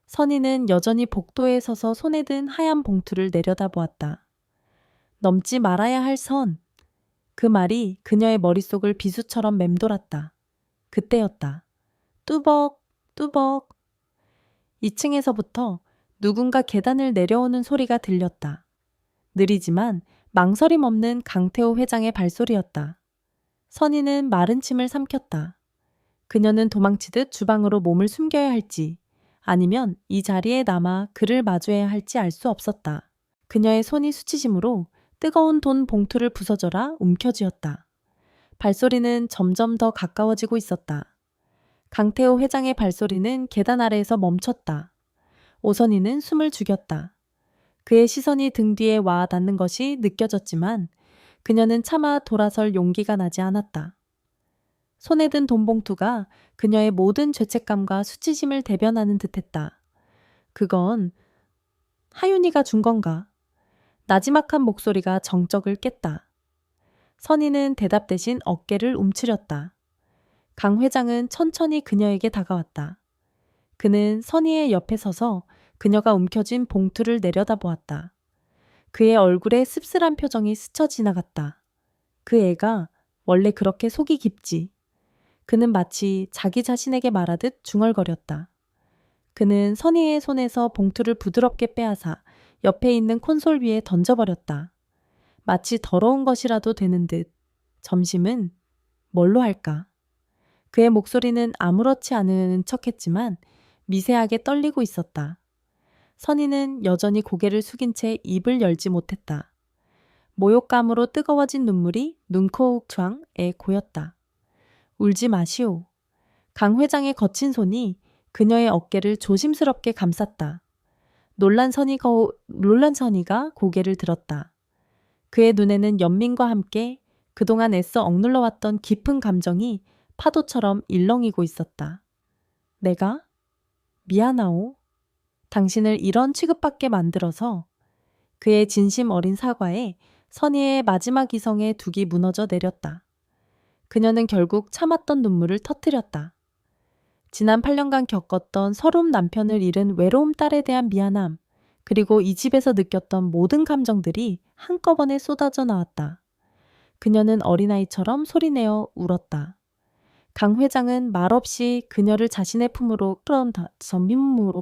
선희는 여전히 복도에 서서 손에 든 하얀 봉투를 내려다보았다. 넘지 말아야 할 선. 그 말이 그녀의 머릿속을 비수처럼 맴돌았다. 그때였다. 뚜벅, 뚜벅. 2층에서부터 누군가 계단을 내려오는 소리가 들렸다. 느리지만 망설임 없는 강태호 회장의 발소리였다. 선희는 마른 침을 삼켰다. 그녀는 도망치듯 주방으로 몸을 숨겨야 할지 아니면 이 자리에 남아 그를 마주해야 할지 알 수 없었다. 그녀의 손이 수치심으로 뜨거운 돈 봉투를 부서져라 움켜쥐었다. 발소리는 점점 더 가까워지고 있었다. 강태호 회장의 발소리는 계단 아래에서 멈췄다. 오선희는 숨을 죽였다. 그의 시선이 등 뒤에 와 닿는 것이 느껴졌지만 그녀는 차마 돌아설 용기가 나지 않았다. 손에 든 돈 봉투가 그녀의 모든 죄책감과 수치심을 대변하는 듯했다. 그건 하윤이가 준 건가? 나지막한 목소리가 정적을 깼다. 선희는 대답 대신 어깨를 움츠렸다. 강 회장은 천천히 그녀에게 다가왔다. 그는 선희의 옆에 서서 그녀가 움켜쥔 봉투를 내려다보았다. 그의 얼굴에 씁쓸한 표정이 스쳐 지나갔다. 그 애가 원래 그렇게 속이 깊지. 그는 마치 자기 자신에게 말하듯 중얼거렸다. 그는 선희의 손에서 봉투를 부드럽게 빼앗아 옆에 있는 콘솔 위에 던져버렸다. 마치 더러운 것이라도 되는 듯. 점심은 뭘로 할까? 그의 목소리는 아무렇지 않은 척했지만 미세하게 떨리고 있었다. 선희는 여전히 고개를 숙인 채 입을 열지 못했다. 모욕감으로 뜨거워진 눈물이 눈코욱창에 고였다. 울지 마시오. 강 회장의 거친 손이 그녀의 어깨를 조심스럽게 감쌌다. 놀란 선희가 고개를 들었다. 그의 눈에는 연민과 함께 그동안 애써 억눌러왔던 깊은 감정이 파도처럼 일렁이고 있었다. 내가? 미안하오. 당신을 이런 취급받게 만들어서. 그의 진심 어린 사과에 선희의 마지막 이성의 둑이 무너져 내렸다. 그녀는 결국 참았던 눈물을 터뜨렸다. 지난 8년간 겪었던 서러운 남편을 잃은 외로움 딸에 대한 미안함, 그리고 이 집에서 느꼈던 모든 감정들이 한꺼번에 쏟아져 나왔다. 그녀는 어린아이처럼 소리내어 울었다. 강 회장은 말없이 그녀를 자신의 품으로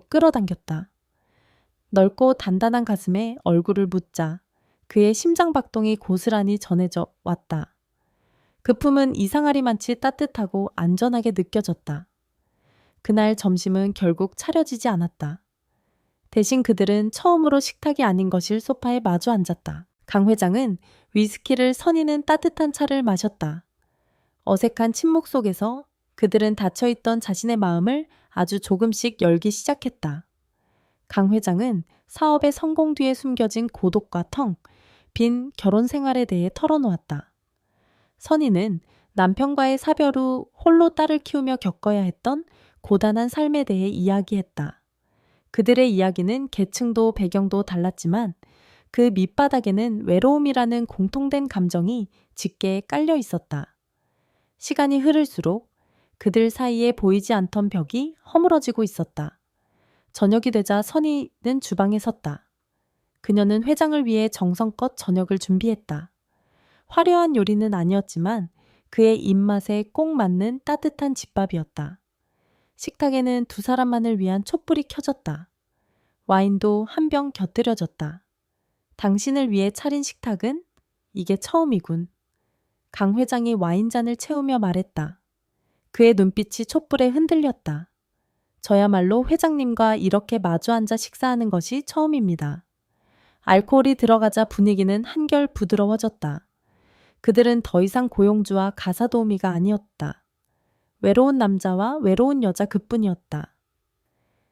끌어당겼다. 넓고 단단한 가슴에 얼굴을 묻자 그의 심장박동이 고스란히 전해져 왔다. 그 품은 이상하리만치 따뜻하고 안전하게 느껴졌다. 그날 점심은 결국 차려지지 않았다. 대신 그들은 처음으로 식탁이 아닌 것일 소파에 마주 앉았다. 강 회장은 위스키를 선희는 따뜻한 차를 마셨다. 어색한 침묵 속에서 그들은 닫혀있던 자신의 마음을 아주 조금씩 열기 시작했다. 강 회장은 사업의 성공 뒤에 숨겨진 고독과 빈 결혼 생활에 대해 털어놓았다. 선희는 남편과의 사별 후 홀로 딸을 키우며 겪어야 했던 고단한 삶에 대해 이야기했다. 그들의 이야기는 계층도 배경도 달랐지만 그 밑바닥에는 외로움이라는 공통된 감정이 짙게 깔려 있었다. 시간이 흐를수록 그들 사이에 보이지 않던 벽이 허물어지고 있었다. 저녁이 되자 선희는 주방에 섰다. 그녀는 회장을 위해 정성껏 저녁을 준비했다. 화려한 요리는 아니었지만 그의 입맛에 꼭 맞는 따뜻한 집밥이었다. 식탁에는 두 사람만을 위한 촛불이 켜졌다. 와인도 한 병 곁들여졌다. 당신을 위해 차린 식탁은 이게 처음이군. 강 회장이 와인잔을 채우며 말했다. 그의 눈빛이 촛불에 흔들렸다. 저야말로 회장님과 이렇게 마주 앉아 식사하는 것이 처음입니다. 알코올이 들어가자 분위기는 한결 부드러워졌다. 그들은 더 이상 고용주와 가사도우미가 아니었다. 외로운 남자와 외로운 여자 그뿐이었다.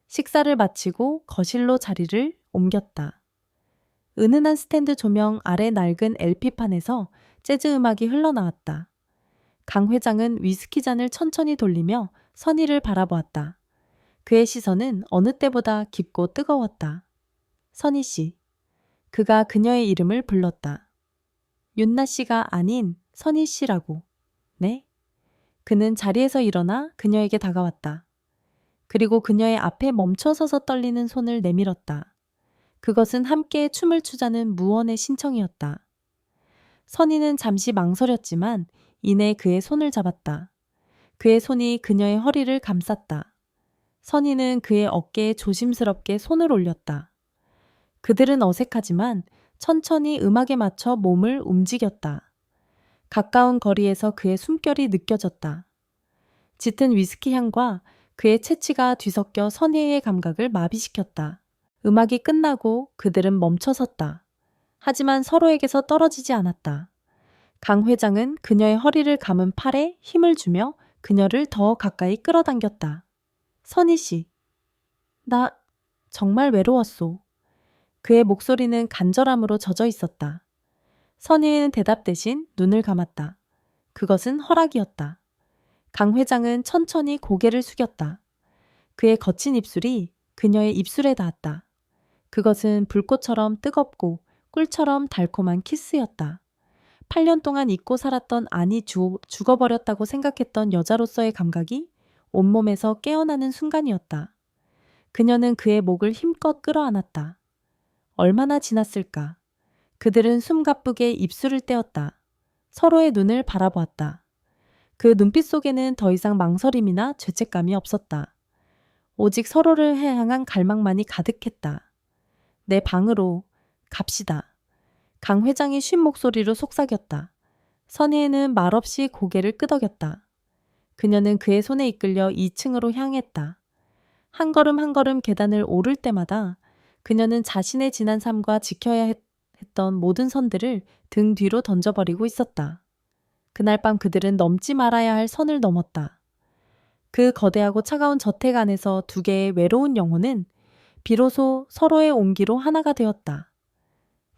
식사를 마치고 거실로 자리를 옮겼다. 은은한 스탠드 조명 아래 낡은 LP판에서 재즈 음악이 흘러나왔다. 강 회장은 위스키 잔을 천천히 돌리며 선희를 바라보았다. 그의 시선은 어느 때보다 깊고 뜨거웠다. 선희 씨. 그가 그녀의 이름을 불렀다. 윤나 씨가 아닌 선희 씨라고. 네? 그는 자리에서 일어나 그녀에게 다가왔다. 그리고 그녀의 앞에 멈춰서서 떨리는 손을 내밀었다. 그것은 함께 춤을 추자는 무언의 신청이었다. 선희는 잠시 망설였지만 이내 그의 손을 잡았다. 그의 손이 그녀의 허리를 감쌌다. 선희는 그의 어깨에 조심스럽게 손을 올렸다. 그들은 어색하지만 천천히 음악에 맞춰 몸을 움직였다. 가까운 거리에서 그의 숨결이 느껴졌다. 짙은 위스키 향과 그의 채취가 뒤섞여 선희의 감각을 마비시켰다. 음악이 끝나고 그들은 멈춰섰다. 하지만 서로에게서 떨어지지 않았다. 강 회장은 그녀의 허리를 감은 팔에 힘을 주며 그녀를 더 가까이 끌어당겼다. 선희 씨, 나 정말 외로웠소. 그의 목소리는 간절함으로 젖어 있었다. 선희는 대답 대신 눈을 감았다. 그것은 허락이었다. 강 회장은 천천히 고개를 숙였다. 그의 거친 입술이 그녀의 입술에 닿았다. 그것은 불꽃처럼 뜨겁고 꿀처럼 달콤한 키스였다. 8년 동안 잊고 살았던 아니 죽어버렸다고 생각했던 여자로서의 감각이 온몸에서 깨어나는 순간이었다. 그녀는 그의 목을 힘껏 끌어안았다. 얼마나 지났을까? 그들은 숨가쁘게 입술을 떼었다. 서로의 눈을 바라보았다. 그 눈빛 속에는 더 이상 망설임이나 죄책감이 없었다. 오직 서로를 향한 갈망만이 가득했다. 내 방으로 갑시다. 강 회장이 쉰 목소리로 속삭였다. 선희는 말없이 고개를 끄덕였다. 그녀는 그의 손에 이끌려 2층으로 향했다. 한 걸음 한 걸음 계단을 오를 때마다 그녀는 자신의 지난 삶과 지켜야 했던 모든 선들을 등 뒤로 던져버리고 있었다. 그날 밤 그들은 넘지 말아야 할 선을 넘었다. 그 거대하고 차가운 저택 안에서 두 개의 외로운 영혼은 비로소 서로의 온기로 하나가 되었다.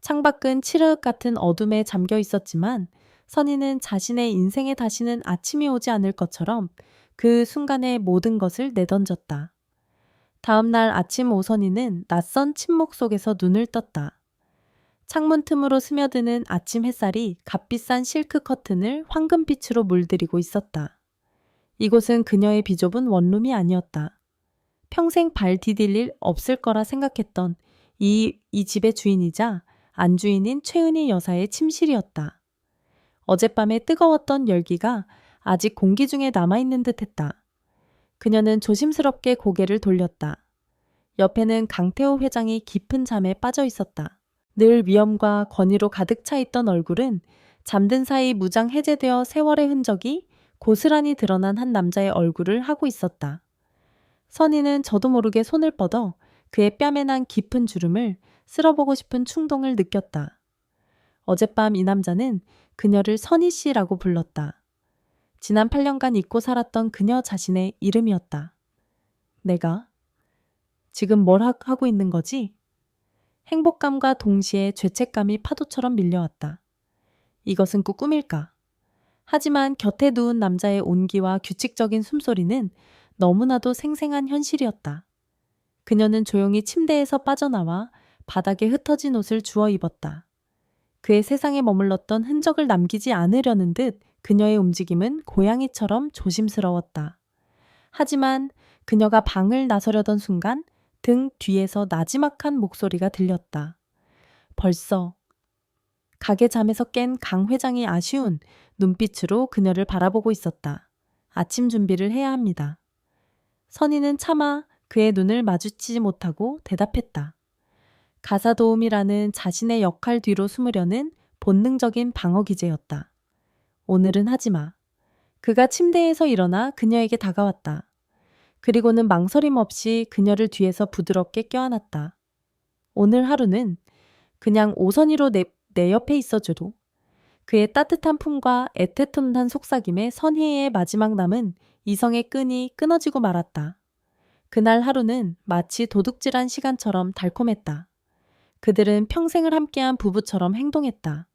창밖은 칠흑 같은 어둠에 잠겨 있었지만 선희는 자신의 인생에 다시는 아침이 오지 않을 것처럼 그 순간의 모든 것을 내던졌다. 다음 날 아침 오선희는 낯선 침묵 속에서 눈을 떴다. 창문 틈으로 스며드는 아침 햇살이 값비싼 실크 커튼을 황금빛으로 물들이고 있었다. 이곳은 그녀의 비좁은 원룸이 아니었다. 평생 발 디딜 일 없을 거라 생각했던 이 집의 주인이자 안주인인 최은희 여사의 침실이었다. 어젯밤에 뜨거웠던 열기가 아직 공기 중에 남아있는 듯했다. 그녀는 조심스럽게 고개를 돌렸다. 옆에는 강태호 회장이 깊은 잠에 빠져 있었다. 늘 위험과 권위로 가득 차 있던 얼굴은 잠든 사이 무장 해제되어 세월의 흔적이 고스란히 드러난 한 남자의 얼굴을 하고 있었다. 선희는 저도 모르게 손을 뻗어 그의 뺨에 난 깊은 주름을 쓸어보고 싶은 충동을 느꼈다. 어젯밤 이 남자는 그녀를 선희 씨라고 불렀다. 지난 8년간 잊고 살았던 그녀 자신의 이름이었다. 내가 지금 뭘 하고 있는 거지? 행복감과 동시에 죄책감이 파도처럼 밀려왔다. 이것은 꼭 꿈일까? 하지만 곁에 누운 남자의 온기와 규칙적인 숨소리는 너무나도 생생한 현실이었다. 그녀는 조용히 침대에서 빠져나와 바닥에 흩어진 옷을 주워 입었다. 그의 세상에 머물렀던 흔적을 남기지 않으려는 듯 그녀의 움직임은 고양이처럼 조심스러웠다. 하지만 그녀가 방을 나서려던 순간 등 뒤에서 나지막한 목소리가 들렸다. 벌써. 가게 잠에서 깬 강 회장이 아쉬운 눈빛으로 그녀를 바라보고 있었다. 아침 준비를 해야 합니다. 선희는 차마 그의 눈을 마주치지 못하고 대답했다. 가사도우미라는 자신의 역할 뒤로 숨으려는 본능적인 방어 기제였다. 오늘은 하지마. 그가 침대에서 일어나 그녀에게 다가왔다. 그리고는 망설임 없이 그녀를 뒤에서 부드럽게 껴안았다. 오늘 하루는 그냥 오선이로 내 옆에 있어줘도. 그의 따뜻한 품과 애틋한 속삭임에 선희의 마지막 남은 이성의 끈이 끊어지고 말았다. 그날 하루는 마치 도둑질한 시간처럼 달콤했다. 그들은 평생을 함께한 부부처럼 행동했다.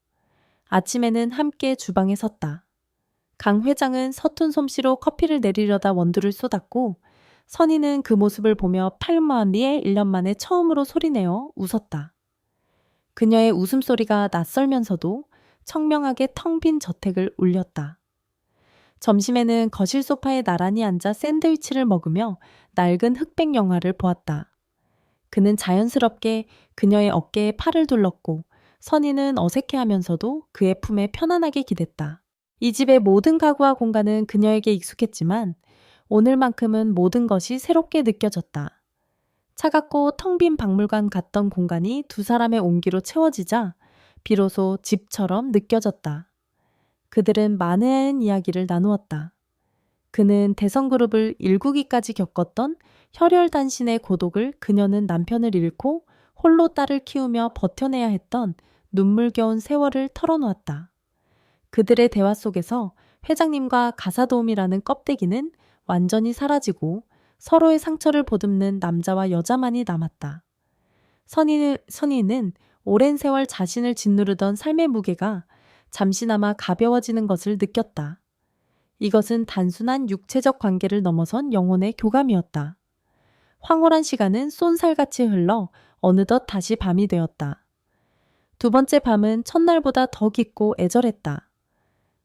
아침에는 함께 주방에 섰다. 강 회장은 서툰 솜씨로 커피를 내리려다 원두를 쏟았고 선희는 그 모습을 보며 8만리에 1년 만에 처음으로 소리내어 웃었다. 그녀의 웃음소리가 낯설면서도 청명하게 텅 빈 저택을 울렸다. 점심에는 거실 소파에 나란히 앉아 샌드위치를 먹으며 낡은 흑백 영화를 보았다. 그는 자연스럽게 그녀의 어깨에 팔을 둘렀고 선희는 어색해하면서도 그의 품에 편안하게 기댔다. 이 집의 모든 가구와 공간은 그녀에게 익숙했지만 오늘만큼은 모든 것이 새롭게 느껴졌다. 차갑고 텅 빈 박물관 같던 공간이 두 사람의 온기로 채워지자 비로소 집처럼 느껴졌다. 그들은 많은 이야기를 나누었다. 그는 대성그룹을 일구기까지 겪었던 혈혈단신의 고독을 그녀는 남편을 잃고 홀로 딸을 키우며 버텨내야 했던 눈물겨운 세월을 털어놓았다. 그들의 대화 속에서 회장님과 가사도우미라는 껍데기는 완전히 사라지고 서로의 상처를 보듬는 남자와 여자만이 남았다. 선희는 오랜 세월 자신을 짓누르던 삶의 무게가 잠시나마 가벼워지는 것을 느꼈다. 이것은 단순한 육체적 관계를 넘어선 영혼의 교감이었다. 황홀한 시간은 쏜살같이 흘러 어느덧 다시 밤이 되었다. 두 번째 밤은 첫날보다 더 깊고 애절했다.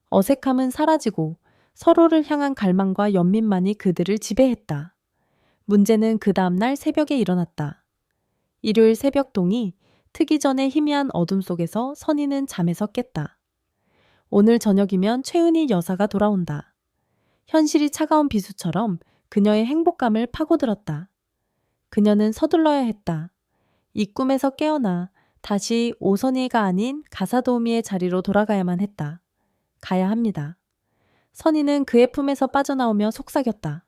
어색함은 사라지고 서로를 향한 갈망과 연민만이 그들을 지배했다. 문제는 그 다음날 새벽에 일어났다. 일요일 새벽동이 트기 전에 희미한 어둠 속에서 선희는 잠에서 깼다. 오늘 저녁이면 최은희 여사가 돌아온다. 현실이 차가운 비수처럼 그녀의 행복감을 파고들었다. 그녀는 서둘러야 했다. 이 꿈에서 깨어나 다시 오선희가 아닌 가사도우미의 자리로 돌아가야만 했다. 가야 합니다. 선희는 그의 품에서 빠져나오며 속삭였다.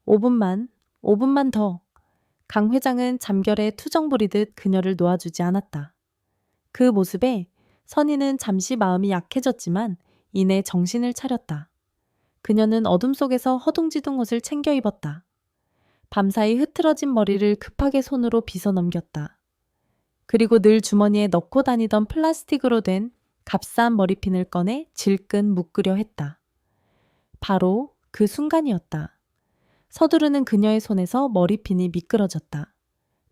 5분만 더. 강 회장은 잠결에 투정 부리듯 그녀를 놓아주지 않았다. 그 모습에 선희는 잠시 마음이 약해졌지만 이내 정신을 차렸다. 그녀는 어둠 속에서 허둥지둥 옷을 챙겨 입었다. 밤사이 흐트러진 머리를 급하게 손으로 빗어 넘겼다. 그리고 늘 주머니에 넣고 다니던 플라스틱으로 된 값싼 머리핀을 꺼내 질끈 묶으려 했다. 바로 그 순간이었다. 서두르는 그녀의 손에서 머리핀이 미끄러졌다.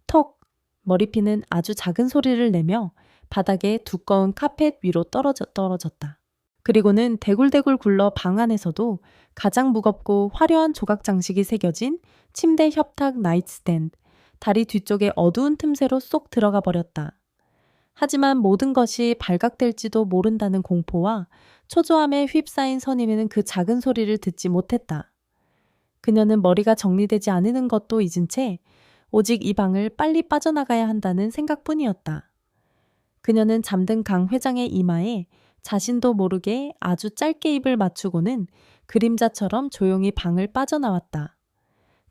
톡! 머리핀은 아주 작은 소리를 내며 바닥에 두꺼운 카펫 위로 떨어졌다. 그리고는 대굴대굴 굴러 방 안에서도 가장 무겁고 화려한 조각 장식이 새겨진 침대 협탁 나이트스탠드, 다리 뒤쪽에 어두운 틈새로 쏙 들어가 버렸다. 하지만 모든 것이 발각될지도 모른다는 공포와 초조함에 휩싸인 선임이는 그 작은 소리를 듣지 못했다. 그녀는 머리가 정리되지 않는 것도 잊은 채 오직 이 방을 빨리 빠져나가야 한다는 생각뿐이었다. 그녀는 잠든 강 회장의 이마에 자신도 모르게 아주 짧게 입을 맞추고는 그림자처럼 조용히 방을 빠져나왔다.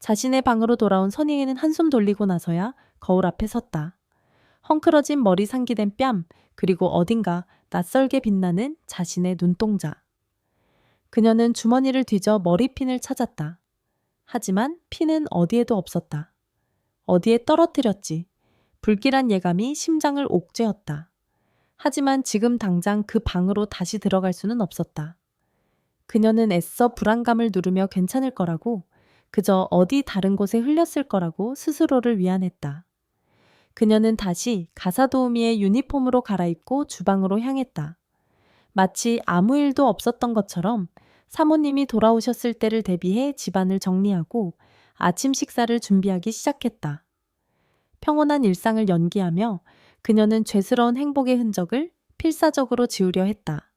자신의 방으로 돌아온 선희에는 한숨 돌리고 나서야 거울 앞에 섰다. 헝클어진 머리 상기된 뺨, 그리고 어딘가 낯설게 빛나는 자신의 눈동자. 그녀는 주머니를 뒤져 머리핀을 찾았다. 하지만 핀은 어디에도 없었다. 어디에 떨어뜨렸지. 불길한 예감이 심장을 옥죄었다. 하지만 지금 당장 그 방으로 다시 들어갈 수는 없었다. 그녀는 애써 불안감을 누르며 괜찮을 거라고, 그저 어디 다른 곳에 흘렸을 거라고 스스로를 위안했다. 그녀는 다시 가사도우미의 유니폼으로 갈아입고 주방으로 향했다. 마치 아무 일도 없었던 것처럼 사모님이 돌아오셨을 때를 대비해 집안을 정리하고 아침 식사를 준비하기 시작했다. 평온한 일상을 연기하며 그녀는 죄스러운 행복의 흔적을 필사적으로 지우려 했다.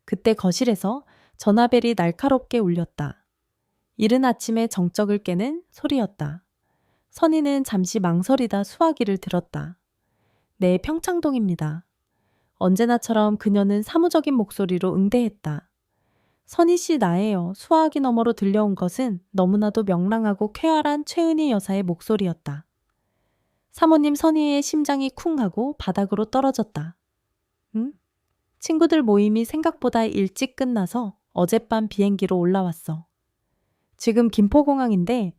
그때 거실에서 전화벨이 날카롭게 울렸다. 이른 아침에 정적을 깨는 소리였다. 선희는 잠시 망설이다 수화기를 들었다. 네, 평창동입니다. 언제나처럼 그녀는 사무적인 목소리로 응대했다. 선희 씨 나예요. 수화기 너머로 들려온 것은 너무나도 명랑하고 쾌활한 최은희 여사의 목소리였다. 사모님 선희의 심장이 쿵 하고 바닥으로 떨어졌다. 응? 친구들 모임이 생각보다 일찍 끝나서 어젯밤 비행기로 올라왔어. 지금 김포공항인데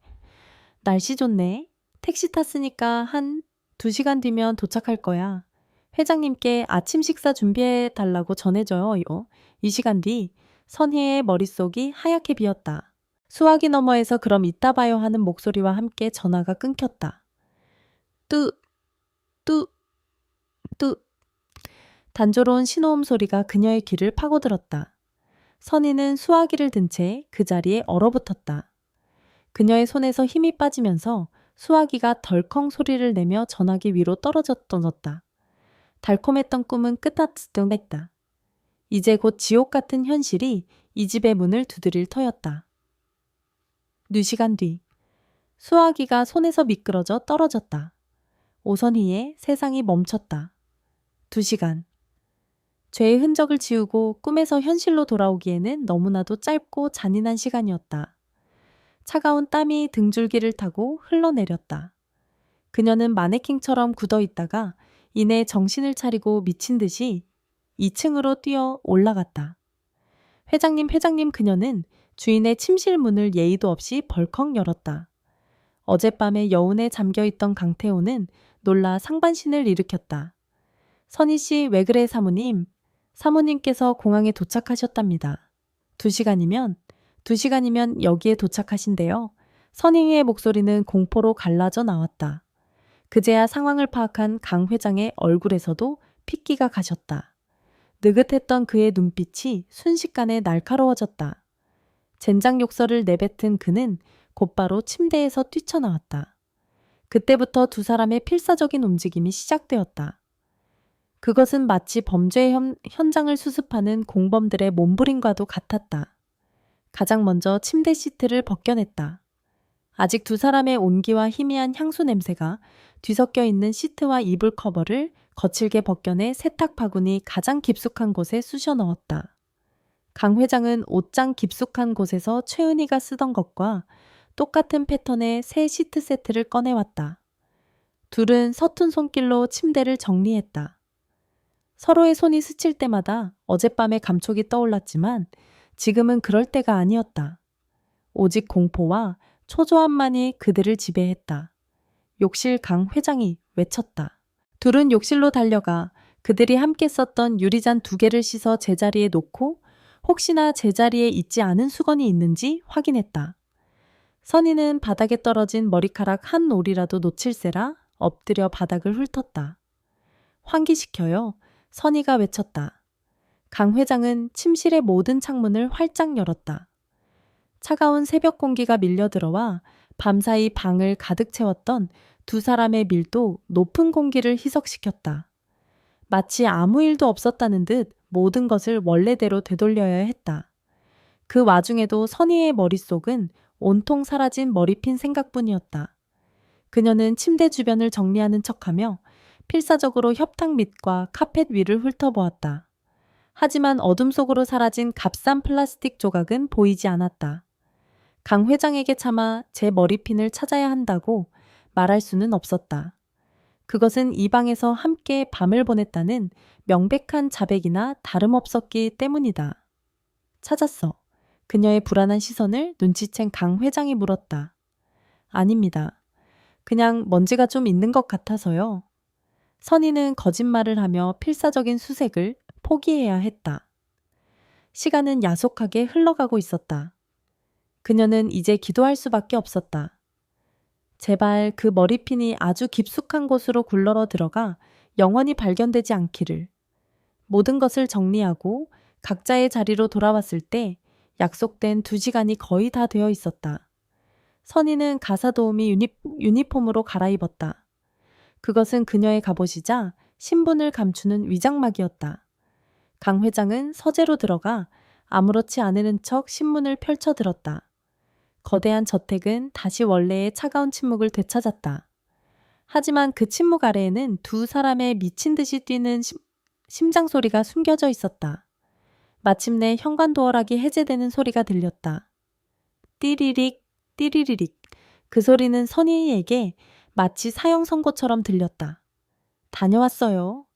날씨 좋네. 택시 탔으니까 한 2시간 뒤면 도착할 거야. 회장님께 아침 식사 준비해 달라고 전해줘요. 이 시간 뒤 선희의 머릿속이 하얗게 비었다. 수화기 너머에서 그럼 이따 봐요 하는 목소리와 함께 전화가 끊겼다. 뚜, 뚜, 뚜. 단조로운 신호음 소리가 그녀의 귀를 파고들었다. 선희는 수화기를 든 채 그 자리에 얼어붙었다. 그녀의 손에서 힘이 빠지면서 수화기가 덜컹 소리를 내며 전화기 위로 떨어졌다. 달콤했던 꿈은 끝났다. 이제 곧 지옥 같은 현실이 이 집의 문을 두드릴 터였다. 2시간 뒤 수화기가 손에서 미끄러져 떨어졌다. 오선희의 세상이 멈췄다. 2시간. 죄의 흔적을 지우고 꿈에서 현실로 돌아오기에는 너무나도 짧고 잔인한 시간이었다. 차가운 땀이 등줄기를 타고 흘러내렸다. 그녀는 마네킹처럼 굳어 있다가 이내 정신을 차리고 미친 듯이 2층으로 뛰어 올라갔다. 회장님, 그녀는 주인의 침실 문을 예의도 없이 벌컥 열었다. 어젯밤에 여운에 잠겨있던 강태호는 놀라 상반신을 일으켰다. 선희 씨, 왜 그래 사모님? 사모님께서 공항에 도착하셨답니다. 2시간이면 여기에 도착하신대요. 선희의 목소리는 공포로 갈라져 나왔다. 그제야 상황을 파악한 강 회장의 얼굴에서도 핏기가 가셨다. 느긋했던 그의 눈빛이 순식간에 날카로워졌다. 젠장 욕설을 내뱉은 그는 곧바로 침대에서 뛰쳐나왔다. 그때부터 두 사람의 필사적인 움직임이 시작되었다. 그것은 마치 범죄 현장을 수습하는 공범들의 몸부림과도 같았다. 가장 먼저 침대 시트를 벗겨냈다. 아직 두 사람의 온기와 희미한 향수 냄새가 뒤섞여 있는 시트와 이불 커버를 거칠게 벗겨내 세탁 바구니 가장 깊숙한 곳에 쑤셔 넣었다. 강 회장은 옷장 깊숙한 곳에서 최은희가 쓰던 것과 똑같은 패턴의 새 시트 세트를 꺼내왔다. 둘은 서툰 손길로 침대를 정리했다. 서로의 손이 스칠 때마다 어젯밤의 감촉이 떠올랐지만 지금은 그럴 때가 아니었다. 오직 공포와 초조함만이 그들을 지배했다. 욕실 강 회장이 외쳤다. 둘은 욕실로 달려가 그들이 함께 썼던 유리잔 2개를 씻어 제자리에 놓고 혹시나 제자리에 있지 않은 수건이 있는지 확인했다. 선희는 바닥에 떨어진 머리카락 한 올이라도 놓칠세라 엎드려 바닥을 훑었다. 환기시켜요. 선희가 외쳤다. 강 회장은 침실의 모든 창문을 활짝 열었다. 차가운 새벽 공기가 밀려들어와 밤사이 방을 가득 채웠던 두 사람의 밀도 높은 공기를 희석시켰다. 마치 아무 일도 없었다는 듯 모든 것을 원래대로 되돌려야 했다. 그 와중에도 선희의 머릿속은 온통 사라진 머리핀 생각뿐이었다. 그녀는 침대 주변을 정리하는 척하며 필사적으로 협탁 밑과 카펫 위를 훑어보았다. 하지만 어둠 속으로 사라진 값싼 플라스틱 조각은 보이지 않았다. 강 회장에게 차마 제 머리핀을 찾아야 한다고 말할 수는 없었다. 그것은 이 방에서 함께 밤을 보냈다는 명백한 자백이나 다름없었기 때문이다. 찾았어. 그녀의 불안한 시선을 눈치챈 강 회장이 물었다. 아닙니다. 그냥 먼지가 좀 있는 것 같아서요. 선희는 거짓말을 하며 필사적인 수색을 포기해야 했다. 시간은 야속하게 흘러가고 있었다. 그녀는 이제 기도할 수밖에 없었다. 제발 그 머리핀이 아주 깊숙한 곳으로 굴러러 들어가 영원히 발견되지 않기를. 모든 것을 정리하고 각자의 자리로 돌아왔을 때 약속된 2시간이 거의 다 되어 있었다. 선희는 가사도우미 유니폼으로 갈아입었다. 그것은 그녀의 갑옷이자 신분을 감추는 위장막이었다. 강 회장은 서재로 들어가 아무렇지 않은 척 신문을 펼쳐들었다. 거대한 저택은 다시 원래의 차가운 침묵을 되찾았다. 하지만 그 침묵 아래에는 두 사람의 미친 듯이 뛰는 심장 소리가 숨겨져 있었다. 마침내 현관도어락이 해제되는 소리가 들렸다. 띠리릭, 띠리리릭. 그 소리는 선희에게 마치 사형 선고처럼 들렸다. 다녀왔어요.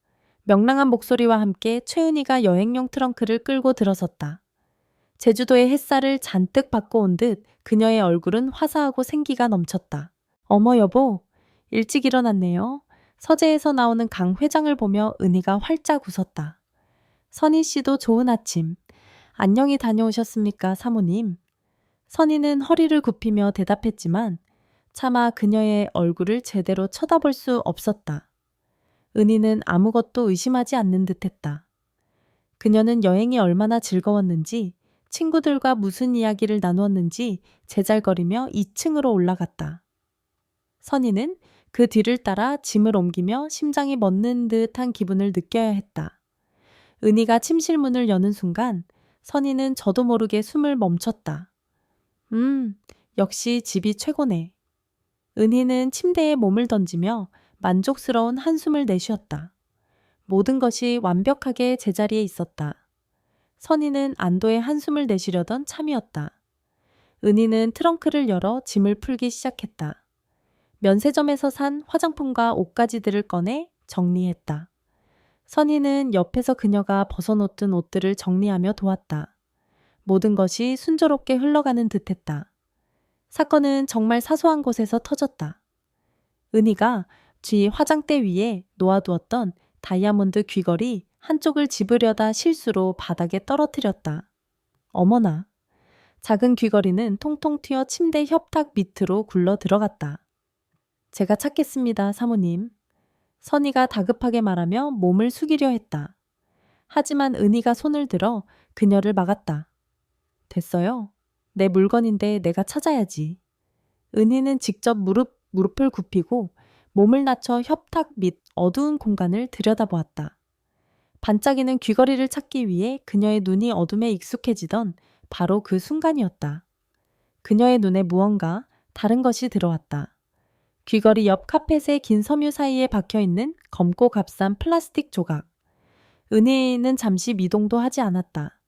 명랑한 목소리와 함께 최은희가 여행용 트렁크를 끌고 들어섰다. 제주도의 햇살을 잔뜩 받고 온 듯 그녀의 얼굴은 화사하고 생기가 넘쳤다. 어머 여보, 일찍 일어났네요. 서재에서 나오는 강 회장을 보며 은희가 활짝 웃었다. 선희 씨도 좋은 아침. 안녕히 다녀오셨습니까, 사모님? 선희는 허리를 굽히며 대답했지만 차마 그녀의 얼굴을 제대로 쳐다볼 수 없었다. 은희는 아무것도 의심하지 않는 듯했다. 그녀는 여행이 얼마나 즐거웠는지, 친구들과 무슨 이야기를 나누었는지 제잘거리며 2층으로 올라갔다. 선희는 그 뒤를 따라 짐을 옮기며 심장이 멎는 듯한 기분을 느껴야 했다. 은희가 침실문을 여는 순간 선희는 저도 모르게 숨을 멈췄다. 역시 집이 최고네. 은희는 침대에 몸을 던지며 만족스러운 한숨을 내쉬었다. 모든 것이 완벽하게 제자리에 있었다. 선희는 안도의 한숨을 내쉬려던 참이었다. 은희는 트렁크를 열어 짐을 풀기 시작했다. 면세점에서 산 화장품과 옷가지들을 꺼내 정리했다. 선희는 옆에서 그녀가 벗어놓던 옷들을 정리하며 도왔다. 모든 것이 순조롭게 흘러가는 듯했다. 사건은 정말 사소한 곳에서 터졌다. 은희가 뒤 화장대 위에 놓아두었던 다이아몬드 귀걸이 한쪽을 집으려다 실수로 바닥에 떨어뜨렸다. 어머나! 작은 귀걸이는 통통 튀어 침대 협탁 밑으로 굴러 들어갔다. 제가 찾겠습니다, 사모님. 선희가 다급하게 말하며 몸을 숙이려 했다. 하지만 은희가 손을 들어 그녀를 막았다. 됐어요. 내 물건인데 내가 찾아야지. 은희는 직접 무릎을 굽히고 몸을 낮춰 협탁 밑 어두운 공간을 들여다보았다. 반짝이는 귀걸이를 찾기 위해 그녀의 눈이 어둠에 익숙해지던 바로 그 순간이었다. 그녀의 눈에 무언가 다른 것이 들어왔다. 귀걸이 옆 카펫의 긴 섬유 사이에 박혀있는 검고 값싼 플라스틱 조각. 은희는 잠시 미동도 하지 않았다.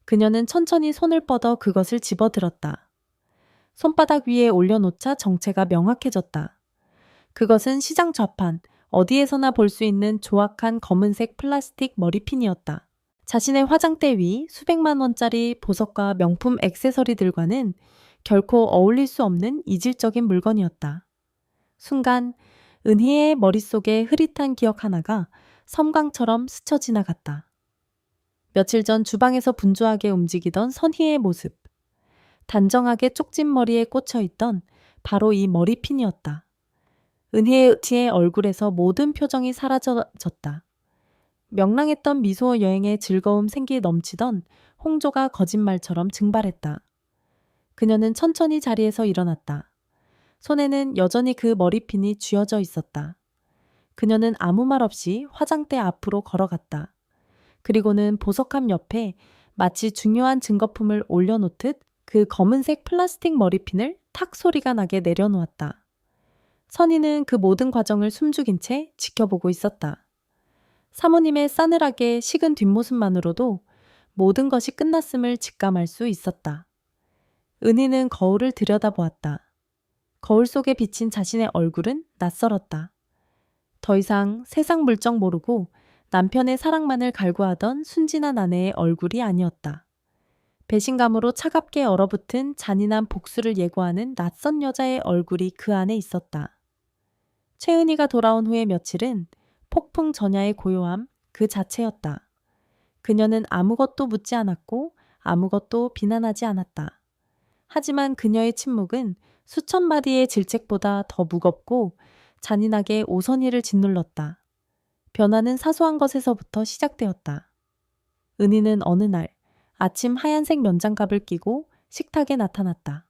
그녀는 천천히 손을 뻗어 그것을 집어들었다. 손바닥 위에 올려놓자 정체가 명확해졌다. 그것은 시장 좌판, 어디에서나 볼 수 있는 조악한 검은색 플라스틱 머리핀이었다. 자신의 화장대 위 수백만 원짜리 보석과 명품 액세서리들과는 결코 어울릴 수 없는 이질적인 물건이었다. 순간 은희의 머릿속에 흐릿한 기억 하나가 섬광처럼 스쳐 지나갔다. 며칠 전 주방에서 분주하게 움직이던 선희의 모습. 단정하게 쪽진 머리에 꽂혀있던 바로 이 머리핀이었다. 은희의 얼굴에서 모든 표정이 사라졌다. 명랑했던 미소 여행의 즐거움 생기 넘치던 홍조가 거짓말처럼 증발했다. 그녀는 천천히 자리에서 일어났다. 손에는 여전히 그 머리핀이 쥐어져 있었다. 그녀는 아무 말 없이 화장대 앞으로 걸어갔다. 그리고는 보석함 옆에 마치 중요한 증거품을 올려놓듯 그 검은색 플라스틱 머리핀을 탁 소리가 나게 내려놓았다. 선희는 그 모든 과정을 숨죽인 채 지켜보고 있었다. 사모님의 싸늘하게 식은 뒷모습만으로도 모든 것이 끝났음을 직감할 수 있었다. 은희는 거울을 들여다보았다. 거울 속에 비친 자신의 얼굴은 낯설었다. 더 이상 세상 물정 모르고 남편의 사랑만을 갈구하던 순진한 아내의 얼굴이 아니었다. 배신감으로 차갑게 얼어붙은 잔인한 복수를 예고하는 낯선 여자의 얼굴이 그 안에 있었다. 최은희가 돌아온 후의 며칠은 폭풍 전야의 고요함 그 자체였다. 그녀는 아무것도 묻지 않았고 아무것도 비난하지 않았다. 하지만 그녀의 침묵은 수천 마디의 질책보다 더 무겁고 잔인하게 오선희를 짓눌렀다. 변화는 사소한 것에서부터 시작되었다. 은희는 어느 날 아침 하얀색 면장갑을 끼고 식탁에 나타났다.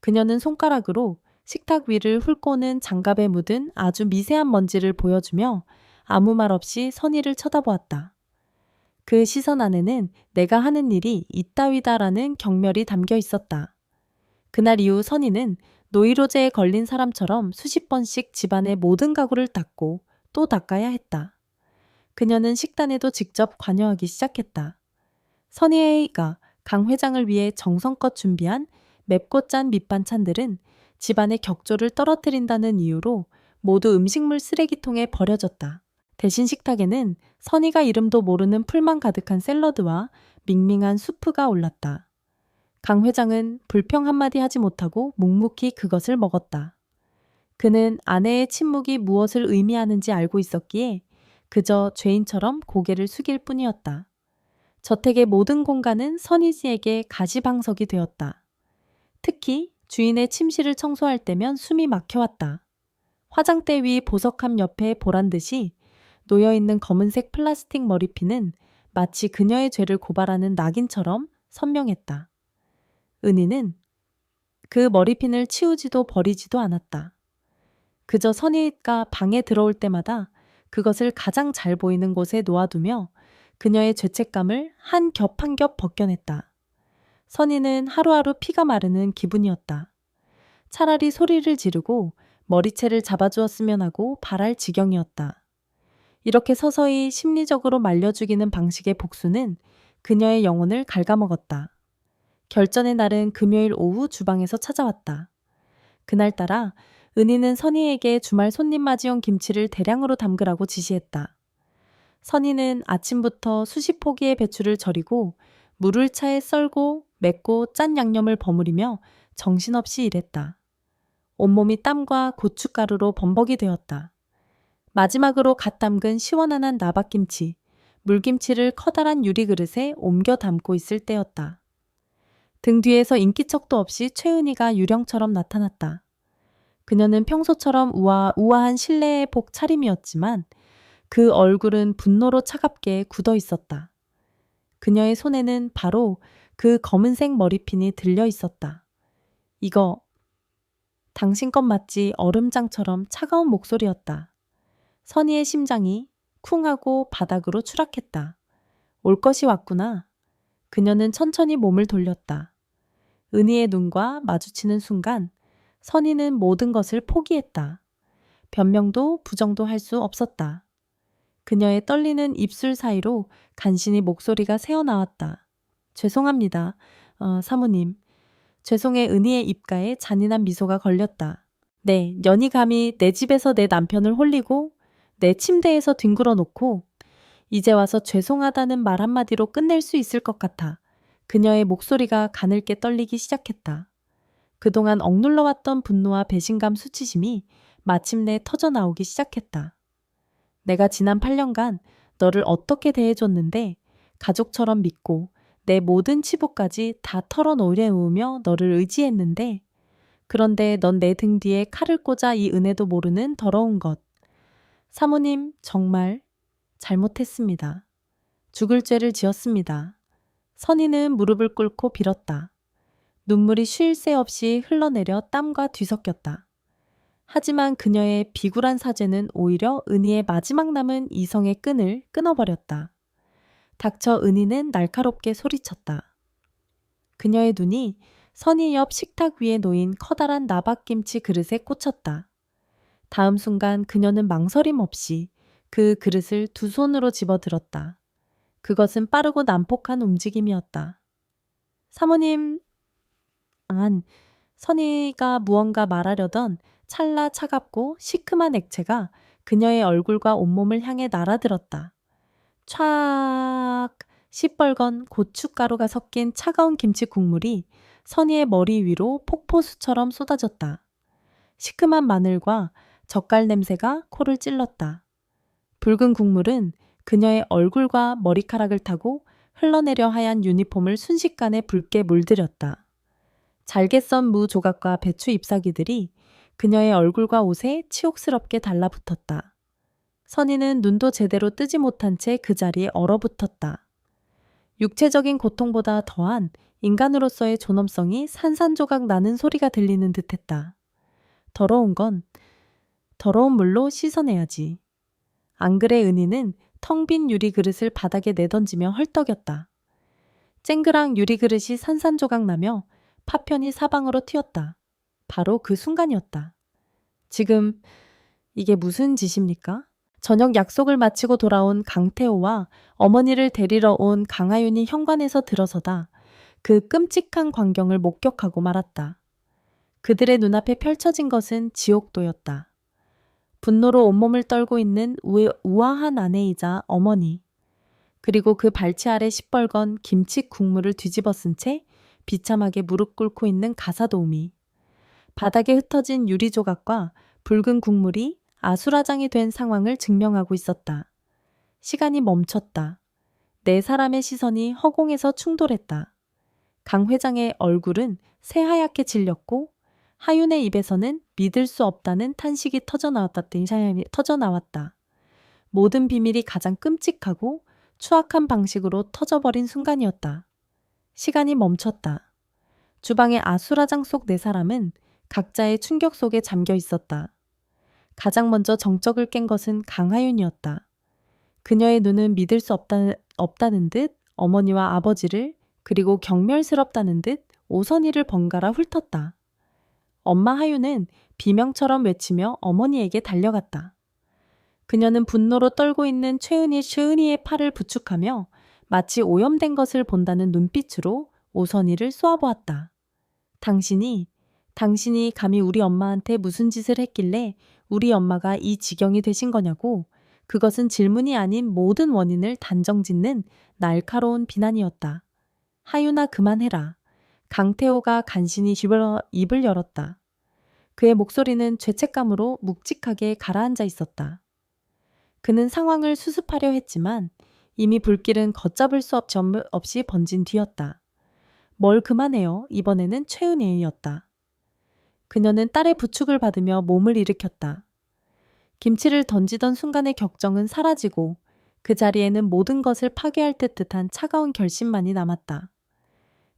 그녀는 손가락으로 식탁 위를 훑고는 장갑에 묻은 아주 미세한 먼지를 보여주며 아무 말 없이 선희를 쳐다보았다. 그 시선 안에는 내가 하는 일이 이따위다라는 경멸이 담겨 있었다. 그날 이후 선희는 노이로제에 걸린 사람처럼 수십 번씩 집안의 모든 가구를 닦고 또 닦아야 했다. 그녀는 식단에도 직접 관여하기 시작했다. 선희가 강 회장을 위해 정성껏 준비한 맵고 짠 밑반찬들은 집안의 격조를 떨어뜨린다는 이유로 모두 음식물 쓰레기통에 버려졌다. 대신 식탁에는 선희가 이름도 모르는 풀만 가득한 샐러드와 밍밍한 수프가 올랐다. 강 회장은 불평 한마디 하지 못하고 묵묵히 그것을 먹었다. 그는 아내의 침묵이 무엇을 의미하는지 알고 있었기에 그저 죄인처럼 고개를 숙일 뿐이었다. 저택의 모든 공간은 선희지에게 가시방석이 되었다. 특히 주인의 침실을 청소할 때면 숨이 막혀왔다. 화장대 위 보석함 옆에 보란듯이 놓여있는 검은색 플라스틱 머리핀은 마치 그녀의 죄를 고발하는 낙인처럼 선명했다. 은희는 그 머리핀을 치우지도 버리지도 않았다. 그저 선희가 방에 들어올 때마다 그것을 가장 잘 보이는 곳에 놓아두며 그녀의 죄책감을 한 겹 한 겹 벗겨냈다. 선희는 하루하루 피가 마르는 기분이었다. 차라리 소리를 지르고 머리채를 잡아주었으면 하고 바랄 지경이었다. 이렇게 서서히 심리적으로 말려 죽이는 방식의 복수는 그녀의 영혼을 갉아먹었다. 결전의 날은 금요일 오후 주방에서 찾아왔다. 그날따라 은희는 선희에게 주말 손님 맞이용 김치를 대량으로 담그라고 지시했다. 선희는 아침부터 수십 포기의 배추를 절이고 물을 차에 썰고 맵고 짠 양념을 버무리며 정신없이 일했다. 온몸이 땀과 고춧가루로 범벅이 되었다. 마지막으로 갓 담근 시원한 한 나박김치, 물김치를 커다란 유리그릇에 옮겨 담고 있을 때였다. 등 뒤에서 인기척도 없이 최은희가 유령처럼 나타났다. 그녀는 평소처럼 우아한 실내복 차림이었지만 그 얼굴은 분노로 차갑게 굳어 있었다. 그녀의 손에는 바로 그 검은색 머리핀이 들려 있었다. 이거 당신 것 맞지? 얼음장처럼 차가운 목소리였다. 선희의 심장이 쿵 하고 바닥으로 추락했다. 올 것이 왔구나. 그녀는 천천히 몸을 돌렸다. 은희의 눈과 마주치는 순간 선희는 모든 것을 포기했다. 변명도 부정도 할 수 없었다. 그녀의 떨리는 입술 사이로 간신히 목소리가 새어나왔다. 죄송합니다. 사모님. 죄송해. 은희의 입가에 잔인한 미소가 걸렸다. 네, 년이 감히 내 집에서 내 남편을 홀리고 내 침대에서 뒹굴어 놓고 이제 와서 죄송하다는 말 한마디로 끝낼 수 있을 것 같아. 그녀의 목소리가 가늘게 떨리기 시작했다. 그동안 억눌러왔던 분노와 배신감 수치심이 마침내 터져나오기 시작했다. 내가 지난 8년간 너를 어떻게 대해줬는데 가족처럼 믿고 내 모든 치부까지 다 털어놓으며 너를 의지했는데 그런데 넌 내 등 뒤에 칼을 꽂아 이 은혜도 모르는 더러운 것. 사모님 정말 잘못했습니다. 죽을 죄를 지었습니다. 선희는 무릎을 꿇고 빌었다. 눈물이 쉴 새 없이 흘러내려 땀과 뒤섞였다. 하지만 그녀의 비굴한 사죄는 오히려 은희의 마지막 남은 이성의 끈을 끊어버렸다. 닥쳐. 은희는 날카롭게 소리쳤다. 그녀의 눈이 선희 옆 식탁 위에 놓인 커다란 나박김치 그릇에 꽂혔다. 다음 순간 그녀는 망설임 없이 그 그릇을 두 손으로 집어들었다. 그것은 빠르고 난폭한 움직임이었다. 사모님, 선희가 무언가 말하려던 찰나 차갑고 시큼한 액체가 그녀의 얼굴과 온몸을 향해 날아들었다. 촥! 시뻘건 고춧가루가 섞인 차가운 김치 국물이 선희의 머리 위로 폭포수처럼 쏟아졌다. 시큼한 마늘과 젓갈 냄새가 코를 찔렀다. 붉은 국물은 그녀의 얼굴과 머리카락을 타고 흘러내려 하얀 유니폼을 순식간에 붉게 물들였다. 잘게 썬 무 조각과 배추 잎사귀들이 그녀의 얼굴과 옷에 치욕스럽게 달라붙었다. 선희는 눈도 제대로 뜨지 못한 채 그 자리에 얼어붙었다. 육체적인 고통보다 더한 인간으로서의 존엄성이 산산조각 나는 소리가 들리는 듯했다. 더러운 건 더러운 물로 씻어내야지. 안 그래. 은희는 텅 빈 유리 그릇을 바닥에 내던지며 헐떡였다. 쨍그랑 유리 그릇이 산산조각 나며 파편이 사방으로 튀었다. 바로 그 순간이었다. 지금 이게 무슨 짓입니까? 저녁 약속을 마치고 돌아온 강태호와 어머니를 데리러 온 강하윤이 현관에서 들어서다 그 끔찍한 광경을 목격하고 말았다. 그들의 눈앞에 펼쳐진 것은 지옥도였다. 분노로 온몸을 떨고 있는 우아한 아내이자 어머니, 그리고 그 발치 아래 시뻘건 김치 국물을 뒤집어 쓴 채 비참하게 무릎 꿇고 있는 가사도우미, 바닥에 흩어진 유리 조각과 붉은 국물이 아수라장이 된 상황을 증명하고 있었다. 시간이 멈췄다. 네 사람의 시선이 허공에서 충돌했다. 강 회장의 얼굴은 새하얗게 질렸고 하윤의 입에서는 믿을 수 없다는 탄식이 터져나왔다. 모든 비밀이 가장 끔찍하고 추악한 방식으로 터져버린 순간이었다. 시간이 멈췄다. 주방의 아수라장 속 네 사람은 각자의 충격 속에 잠겨 있었다. 가장 먼저 정적을 깬 것은 강하윤이었다. 그녀의 눈은 믿을 수 없다는 듯 어머니와 아버지를, 그리고 경멸스럽다는 듯 오선희를 번갈아 훑었다. 엄마 하윤은 비명처럼 외치며 어머니에게 달려갔다. 그녀는 분노로 떨고 있는 최은희의 팔을 부축하며 마치 오염된 것을 본다는 눈빛으로 오선희를 쏘아보았다. 당신이 감히 우리 엄마한테 무슨 짓을 했길래 우리 엄마가 이 지경이 되신 거냐고. 그것은 질문이 아닌 모든 원인을 단정짓는 날카로운 비난이었다. 하윤아, 그만해라. 강태호가 간신히 입을 열었다. 그의 목소리는 죄책감으로 묵직하게 가라앉아 있었다. 그는 상황을 수습하려 했지만 이미 불길은 걷잡을 수 없이 번진 뒤였다. 뭘 그만해요. 이번에는 최은혜였다. 그녀는 딸의 부축을 받으며 몸을 일으켰다. 김치를 던지던 순간의 격정은 사라지고 그 자리에는 모든 것을 파괴할 듯한 차가운 결심만이 남았다.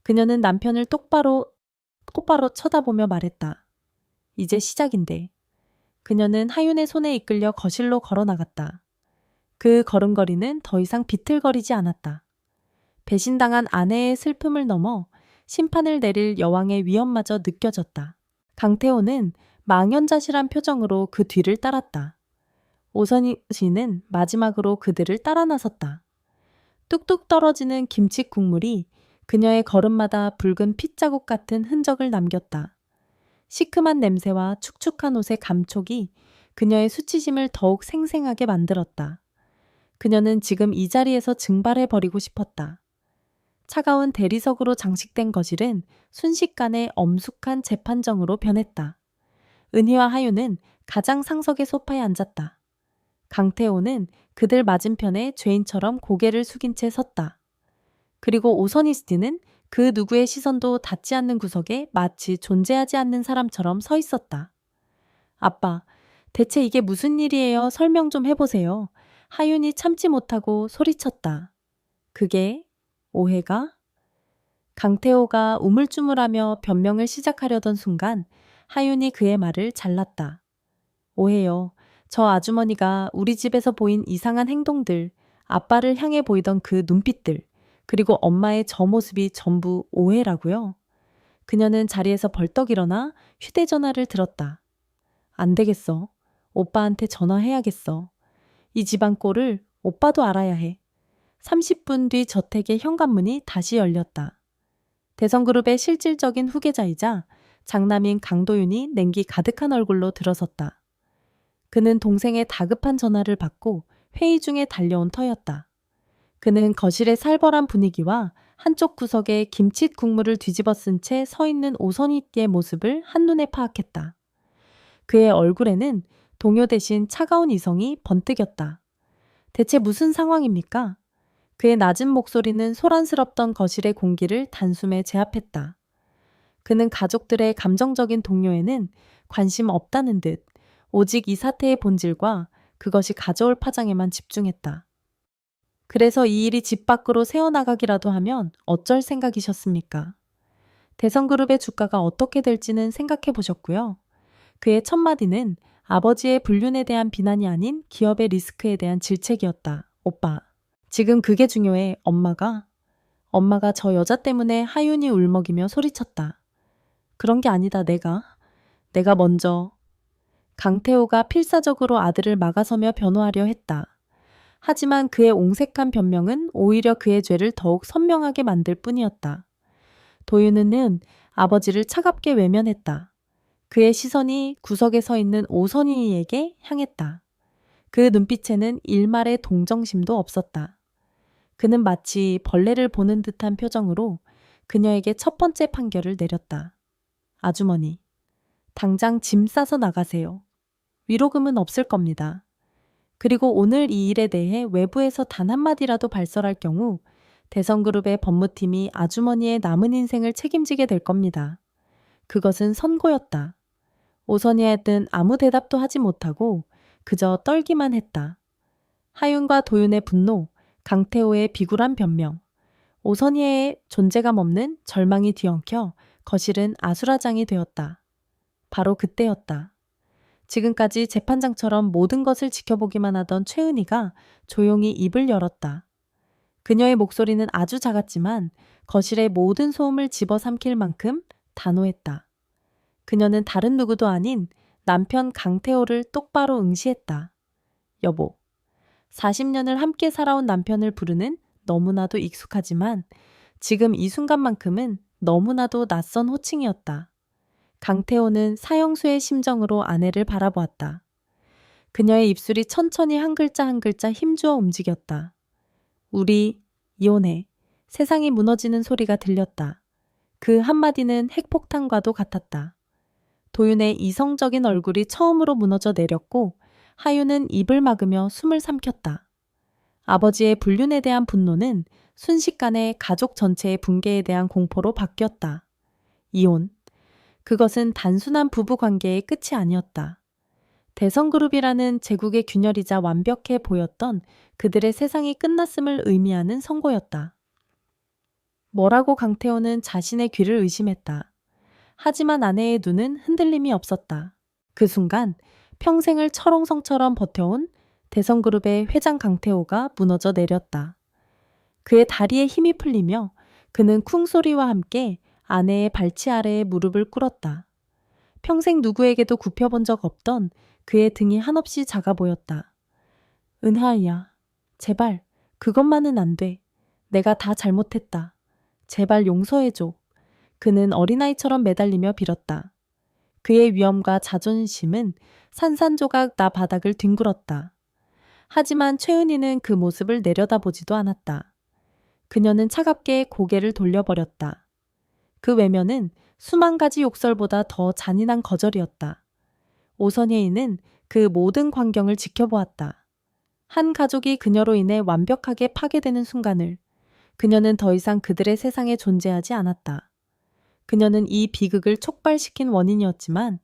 그녀는 남편을 똑바로 쳐다보며 말했다. 이제 시작인데. 그녀는 하윤의 손에 이끌려 거실로 걸어나갔다. 그 걸음걸이는 더 이상 비틀거리지 않았다. 배신당한 아내의 슬픔을 넘어 심판을 내릴 여왕의 위엄마저 느껴졌다. 강태호는 망연자실한 표정으로 그 뒤를 따랐다. 오선희 씨는 마지막으로 그들을 따라 나섰다. 뚝뚝 떨어지는 김치 국물이 그녀의 걸음마다 붉은 핏자국 같은 흔적을 남겼다. 시큼한 냄새와 축축한 옷의 감촉이 그녀의 수치심을 더욱 생생하게 만들었다. 그녀는 지금 이 자리에서 증발해버리고 싶었다. 차가운 대리석으로 장식된 거실은 순식간에 엄숙한 재판정으로 변했다. 은희와 하윤은 가장 상석의 소파에 앉았다. 강태호는 그들 맞은편에 죄인처럼 고개를 숙인 채 섰다. 그리고 오선희 씨는 그 누구의 시선도 닿지 않는 구석에 마치 존재하지 않는 사람처럼 서 있었다. 아빠, 대체 이게 무슨 일이에요? 설명 좀 해보세요. 하윤이 참지 못하고 소리쳤다. 그게 오해가? 강태호가 우물쭈물하며 변명을 시작하려던 순간 하윤이 그의 말을 잘랐다. 오해요. 저 아주머니가 우리 집에서 보인 이상한 행동들, 아빠를 향해 보이던 그 눈빛들, 그리고 엄마의 저 모습이 전부 오해라고요. 그녀는 자리에서 벌떡 일어나 휴대전화를 들었다. 안 되겠어. 오빠한테 전화해야겠어. 이 집안 꼴을 오빠도 알아야 해. 30분 뒤 저택의 현관문이 다시 열렸다. 대성그룹의 실질적인 후계자이자 장남인 강도윤이 냉기 가득한 얼굴로 들어섰다. 그는 동생의 다급한 전화를 받고 회의 중에 달려온 터였다. 그는 거실의 살벌한 분위기와 한쪽 구석에 김치 국물을 뒤집어 쓴 채 서 있는 오선희의 모습을 한눈에 파악했다. 그의 얼굴에는 동요 대신 차가운 이성이 번뜩였다. 대체 무슨 상황입니까? 그의 낮은 목소리는 소란스럽던 거실의 공기를 단숨에 제압했다. 그는 가족들의 감정적인 동요에는 관심 없다는 듯 오직 이 사태의 본질과 그것이 가져올 파장에만 집중했다. 그래서 이 일이 집 밖으로 새어나가기라도 하면 어쩔 생각이셨습니까? 대성그룹의 주가가 어떻게 될지는 생각해 보셨고요. 그의 첫 마디는 아버지의 불륜에 대한 비난이 아닌 기업의 리스크에 대한 질책이었다. 오빠, 지금 그게 중요해. 엄마가 저 여자 때문에 하윤이 울먹이며 소리쳤다. 그런 게 아니다. 내가 먼저. 강태호가 필사적으로 아들을 막아서며 변호하려 했다. 하지만 그의 옹색한 변명은 오히려 그의 죄를 더욱 선명하게 만들 뿐이었다. 도윤은 아버지를 차갑게 외면했다. 그의 시선이 구석에 서 있는 오선희에게 향했다. 그 눈빛에는 일말의 동정심도 없었다. 그는 마치 벌레를 보는 듯한 표정으로 그녀에게 첫 번째 판결을 내렸다. 아주머니, 당장 짐 싸서 나가세요. 위로금은 없을 겁니다. 그리고 오늘 이 일에 대해 외부에서 단 한마디라도 발설할 경우 대성그룹의 법무팀이 아주머니의 남은 인생을 책임지게 될 겁니다. 그것은 선고였다. 오선희한테는 아무 대답도 하지 못하고 그저 떨기만 했다. 하윤과 도윤의 분노, 강태호의 비굴한 변명, 오선희의 존재감 없는 절망이 뒤엉켜 거실은 아수라장이 되었다. 바로 그때였다. 지금까지 재판장처럼 모든 것을 지켜보기만 하던 최은희가 조용히 입을 열었다. 그녀의 목소리는 아주 작았지만 거실의 모든 소음을 집어삼킬 만큼 단호했다. 그녀는 다른 누구도 아닌 남편 강태호를 똑바로 응시했다. 여보, 40년을 함께 살아온 남편을 부르는 너무나도 익숙하지만 지금 이 순간만큼은 너무나도 낯선 호칭이었다. 강태호는 사형수의 심정으로 아내를 바라보았다. 그녀의 입술이 천천히 한 글자 한 글자 힘주어 움직였다. 우리 이혼해. 세상이 무너지는 소리가 들렸다. 그 한마디는 핵폭탄과도 같았다. 도윤의 이성적인 얼굴이 처음으로 무너져 내렸고 하윤은 입을 막으며 숨을 삼켰다. 아버지의 불륜에 대한 분노는 순식간에 가족 전체의 붕괴에 대한 공포로 바뀌었다. 이혼. 그것은 단순한 부부 관계의 끝이 아니었다. 대성그룹이라는 제국의 균열이자 완벽해 보였던 그들의 세상이 끝났음을 의미하는 선고였다. 뭐라고 강태호는 자신의 귀를 의심했다. 하지만 아내의 눈은 흔들림이 없었다. 그 순간 평생을 철옹성처럼 버텨온 대성그룹의 회장 강태호가 무너져 내렸다. 그의 다리에 힘이 풀리며 그는 쿵소리와 함께 아내의 발치 아래에 무릎을 꿇었다. 평생 누구에게도 굽혀본 적 없던 그의 등이 한없이 작아 보였다. 은하야, 제발 그것만은 안 돼. 내가 다 잘못했다. 제발 용서해줘. 그는 어린아이처럼 매달리며 빌었다. 그의 위엄과 자존심은 산산조각 나 바닥을 뒹굴었다. 하지만 최은희는 그 모습을 내려다보지도 않았다. 그녀는 차갑게 고개를 돌려버렸다. 그 외면은 수만 가지 욕설보다 더 잔인한 거절이었다. 오선예인은 그 모든 광경을 지켜보았다. 한 가족이 그녀로 인해 완벽하게 파괴되는 순간을 그녀는 더 이상 그들의 세상에 존재하지 않았다. 그녀는 이 비극을 촉발시킨 원인이었지만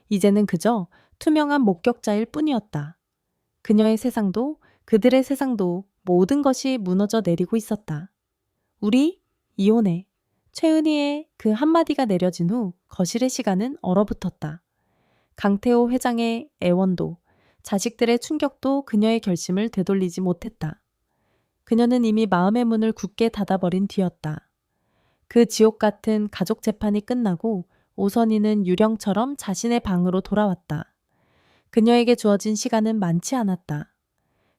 이제는 그저 투명한 목격자일 뿐이었다. 그녀의 세상도 그들의 세상도 모든 것이 무너져 내리고 있었다. 우리 이혼해. 최은희의 그 한마디가 내려진 후 거실의 시간은 얼어붙었다. 강태호 회장의 애원도, 자식들의 충격도 그녀의 결심을 되돌리지 못했다. 그녀는 이미 마음의 문을 굳게 닫아버린 뒤였다. 그 지옥 같은 가족 재판이 끝나고 오선희는 유령처럼 자신의 방으로 돌아왔다. 그녀에게 주어진 시간은 많지 않았다.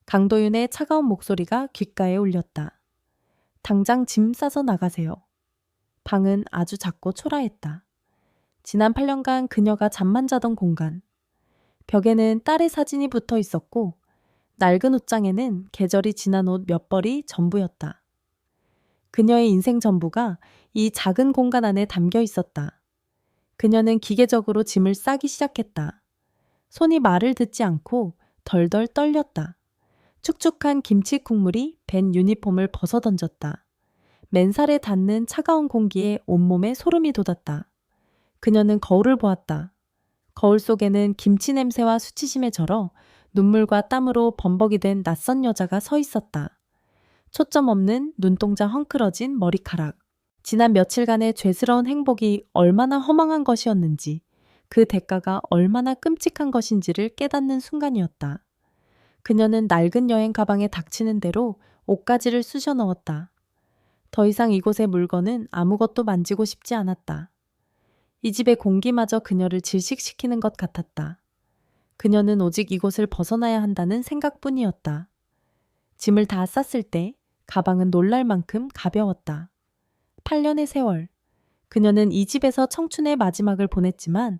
강도윤의 차가운 목소리가 귓가에 울렸다. 당장 짐 싸서 나가세요. 방은 아주 작고 초라했다. 지난 8년간 그녀가 잠만 자던 공간. 벽에는 딸의 사진이 붙어 있었고 낡은 옷장에는 계절이 지난 옷 몇 벌이 전부였다. 그녀의 인생 전부가 이 작은 공간 안에 담겨 있었다. 그녀는 기계적으로 짐을 싸기 시작했다. 손이 말을 듣지 않고 덜덜 떨렸다. 축축한 김치 국물이 밴 유니폼을 벗어던졌다. 맨살에 닿는 차가운 공기에 온몸에 소름이 돋았다. 그녀는 거울을 보았다. 거울 속에는 김치 냄새와 수치심에 절어 눈물과 땀으로 범벅이 된 낯선 여자가 서 있었다. 초점 없는 눈동자 헝클어진 머리카락. 지난 며칠간의 죄스러운 행복이 얼마나 허망한 것이었는지, 그 대가가 얼마나 끔찍한 것인지를 깨닫는 순간이었다. 그녀는 낡은 여행 가방에 닥치는 대로 옷가지를 쑤셔 넣었다. 더 이상 이곳의 물건은 아무것도 만지고 싶지 않았다. 이 집의 공기마저 그녀를 질식시키는 것 같았다. 그녀는 오직 이곳을 벗어나야 한다는 생각뿐이었다. 짐을 다 쌌을 때 가방은 놀랄 만큼 가벼웠다. 8년의 세월. 그녀는 이 집에서 청춘의 마지막을 보냈지만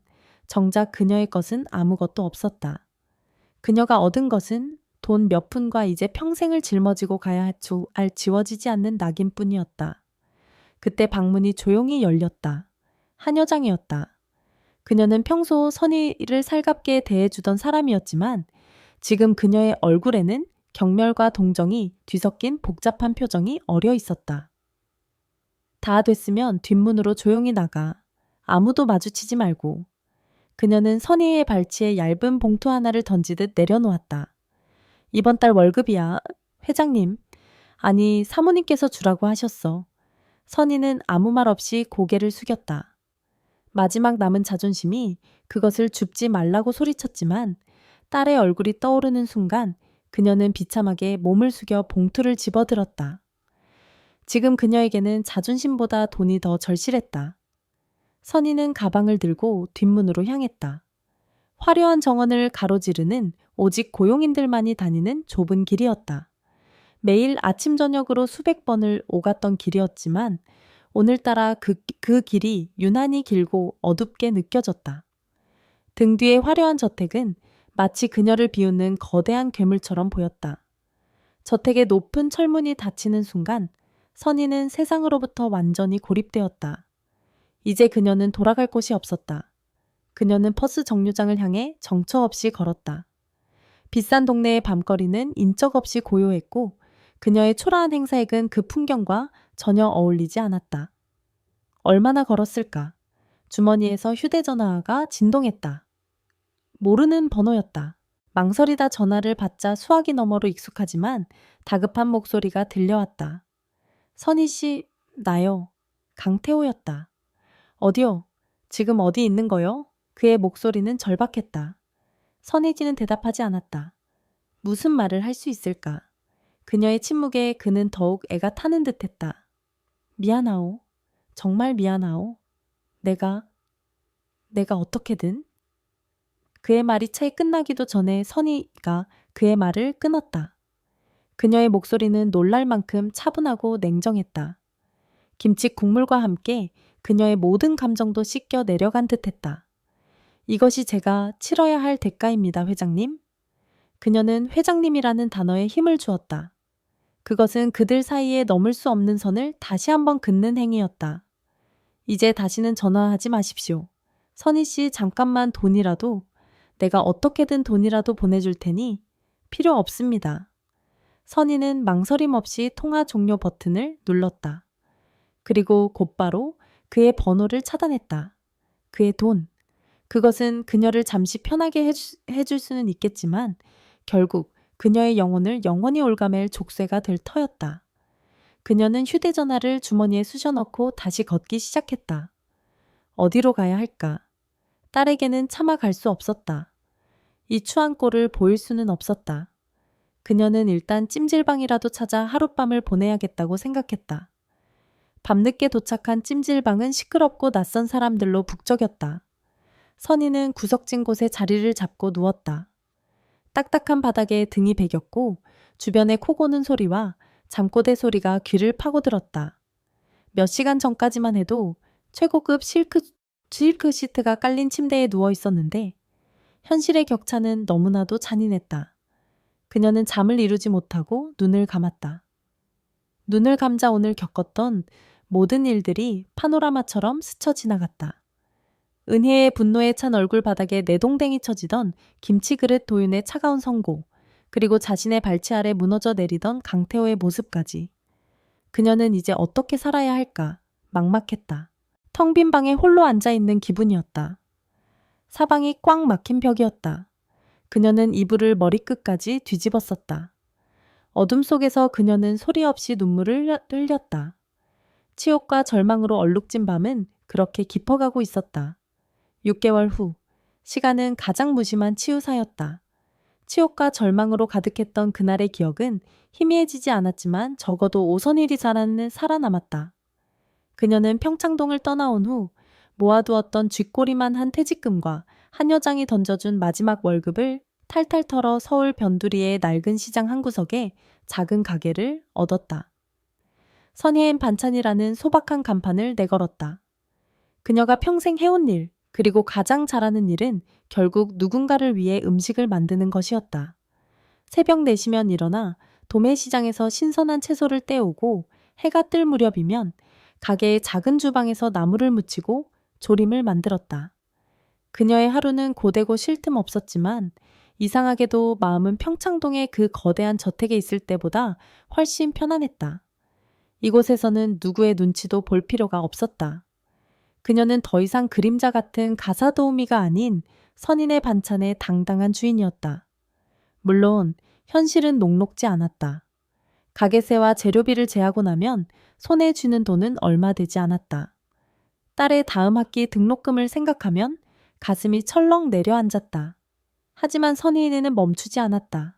정작 그녀의 것은 아무것도 없었다. 그녀가 얻은 것은 돈 몇 푼과 이제 평생을 짊어지고 가야 할 지워지지 않는 낙인뿐이었다. 그때 방문이 조용히 열렸다. 한 여장이었다. 그녀는 평소 선의를 살갑게 대해주던 사람이었지만 지금 그녀의 얼굴에는 경멸과 동정이 뒤섞인 복잡한 표정이 어려 있었다. 다 됐으면 뒷문으로 조용히 나가. 아무도 마주치지 말고. 그녀는 선의의 발치에 얇은 봉투 하나를 던지듯 내려놓았다. 이번 달 월급이야. 회장님. 아니, 사모님께서 주라고 하셨어. 선의는 아무 말 없이 고개를 숙였다. 마지막 남은 자존심이 그것을 줍지 말라고 소리쳤지만 딸의 얼굴이 떠오르는 순간 그녀는 비참하게 몸을 숙여 봉투를 집어들었다. 지금 그녀에게는 자존심보다 돈이 더 절실했다. 선의는 가방을 들고 뒷문으로 향했다. 화려한 정원을 가로지르는 오직 고용인들만이 다니는 좁은 길이었다. 매일 아침 저녁으로 수백 번을 오갔던 길이었지만 오늘따라 그 길이 유난히 길고 어둡게 느껴졌다. 등 뒤의 화려한 저택은 마치 그녀를 비우는 거대한 괴물처럼 보였다. 저택의 높은 철문이 닫히는 순간 선의는 세상으로부터 완전히 고립되었다. 이제 그녀는 돌아갈 곳이 없었다. 그녀는 퍼스 정류장을 향해 정처 없이 걸었다. 비싼 동네의 밤거리는 인적 없이 고요했고 그녀의 초라한 행사액은 그 풍경과 전혀 어울리지 않았다. 얼마나 걸었을까? 주머니에서 휴대전화가 진동했다. 모르는 번호였다. 망설이다 전화를 받자 수화기 너머로 익숙하지만 다급한 목소리가 들려왔다. 선희 씨, 나요. 강태호였다. 어디요? 지금 어디 있는 거요? 그의 목소리는 절박했다. 선혜진은 대답하지 않았다. 무슨 말을 할 수 있을까? 그녀의 침묵에 그는 더욱 애가 타는 듯했다. 미안하오. 정말 미안하오. 내가 어떻게든. 그의 말이 채 끝나기도 전에 선희가 그의 말을 끊었다. 그녀의 목소리는 놀랄 만큼 차분하고 냉정했다. 김치 국물과 함께 그녀의 모든 감정도 씻겨 내려간 듯했다. 이것이 제가 치러야 할 대가입니다, 회장님. 그녀는 회장님이라는 단어에 힘을 주었다. 그것은 그들 사이에 넘을 수 없는 선을 다시 한번 긋는 행위였다. 이제 다시는 전화하지 마십시오. 선희 씨 잠깐만 돈이라도, 내가 어떻게든 돈이라도 보내줄 테니 필요 없습니다. 선희는 망설임 없이 통화 종료 버튼을 눌렀다. 그리고 곧바로 그의 번호를 차단했다. 그의 돈. 그것은 그녀를 잠시 편하게 해줄 수는 있겠지만 결국 그녀의 영혼을 영원히 올가맬 족쇄가 될 터였다. 그녀는 휴대전화를 주머니에 쑤셔넣고 다시 걷기 시작했다. 어디로 가야 할까? 딸에게는 차마 갈 수 없었다. 이 추한 꼴을 보일 수는 없었다. 그녀는 일단 찜질방이라도 찾아 하룻밤을 보내야겠다고 생각했다. 밤늦게 도착한 찜질방은 시끄럽고 낯선 사람들로 북적였다. 선희는 구석진 곳에 자리를 잡고 누웠다. 딱딱한 바닥에 등이 베겼고 주변에 코 고는 소리와 잠꼬대 소리가 귀를 파고들었다. 몇 시간 전까지만 해도 최고급 실크 시트가 깔린 침대에 누워 있었는데 현실의 격차는 너무나도 잔인했다. 그녀는 잠을 이루지 못하고 눈을 감았다. 눈을 감자 오늘 겪었던 모든 일들이 파노라마처럼 스쳐 지나갔다. 은혜의 분노에 찬 얼굴 바닥에 내동댕이 쳐지던 김치 그릇 도윤의 차가운 선고, 그리고 자신의 발치 아래 무너져 내리던 강태호의 모습까지. 그녀는 이제 어떻게 살아야 할까? 막막했다. 텅 빈 방에 홀로 앉아있는 기분이었다. 사방이 꽉 막힌 벽이었다. 그녀는 이불을 머리끝까지 뒤집었었다. 어둠 속에서 그녀는 소리 없이 눈물을 흘렸다. 치욕과 절망으로 얼룩진 밤은 그렇게 깊어가고 있었다. 6개월 후, 시간은 가장 무심한 치유사였다. 치욕과 절망으로 가득했던 그날의 기억은 희미해지지 않았지만 적어도 오선일이 살아남았다. 그녀는 평창동을 떠나온 후 모아두었던 쥐꼬리만 한 퇴직금과 한 여장이 던져준 마지막 월급을 탈탈 털어 서울 변두리의 낡은 시장 한 구석에 작은 가게를 얻었다. 선희엔 반찬이라는 소박한 간판을 내걸었다. 그녀가 평생 해온 일, 그리고 가장 잘하는 일은 결국 누군가를 위해 음식을 만드는 것이었다. 새벽 4시면 일어나 도매시장에서 신선한 채소를 떼오고 해가 뜰 무렵이면 가게의 작은 주방에서 나무를 묻히고 조림을 만들었다. 그녀의 하루는 고되고 쉴 틈 없었지만 이상하게도 마음은 평창동의 그 거대한 저택에 있을 때보다 훨씬 편안했다. 이곳에서는 누구의 눈치도 볼 필요가 없었다. 그녀는 더 이상 그림자 같은 가사도우미가 아닌 선인의 반찬의 당당한 주인이었다. 물론 현실은 녹록지 않았다. 가게세와 재료비를 제하고 나면 손에 쥐는 돈은 얼마 되지 않았다. 딸의 다음 학기 등록금을 생각하면 가슴이 철렁 내려앉았다. 하지만 선희인은 멈추지 않았다.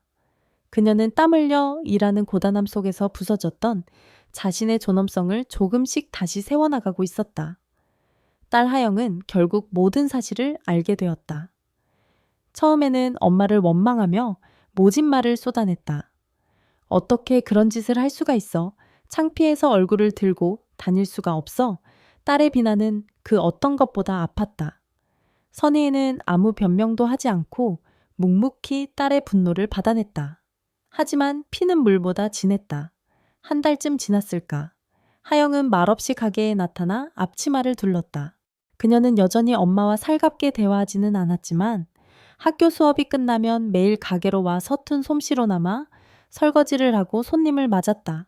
그녀는 땀 흘려 일하는 고단함 속에서 부서졌던 자신의 존엄성을 조금씩 다시 세워나가고 있었다. 딸 하영은 결국 모든 사실을 알게 되었다. 처음에는 엄마를 원망하며 모진 말을 쏟아냈다. 어떻게 그런 짓을 할 수가 있어? 창피해서 얼굴을 들고 다닐 수가 없어? 딸의 비난은 그 어떤 것보다 아팠다. 선희는 아무 변명도 하지 않고 묵묵히 딸의 분노를 받아냈다. 하지만 피는 물보다 진했다. 한 달쯤 지났을까? 하영은 말없이 가게에 나타나 앞치마를 둘렀다. 그녀는 여전히 엄마와 살갑게 대화하지는 않았지만 학교 수업이 끝나면 매일 가게로 와 서툰 솜씨로 남아 설거지를 하고 손님을 맞았다.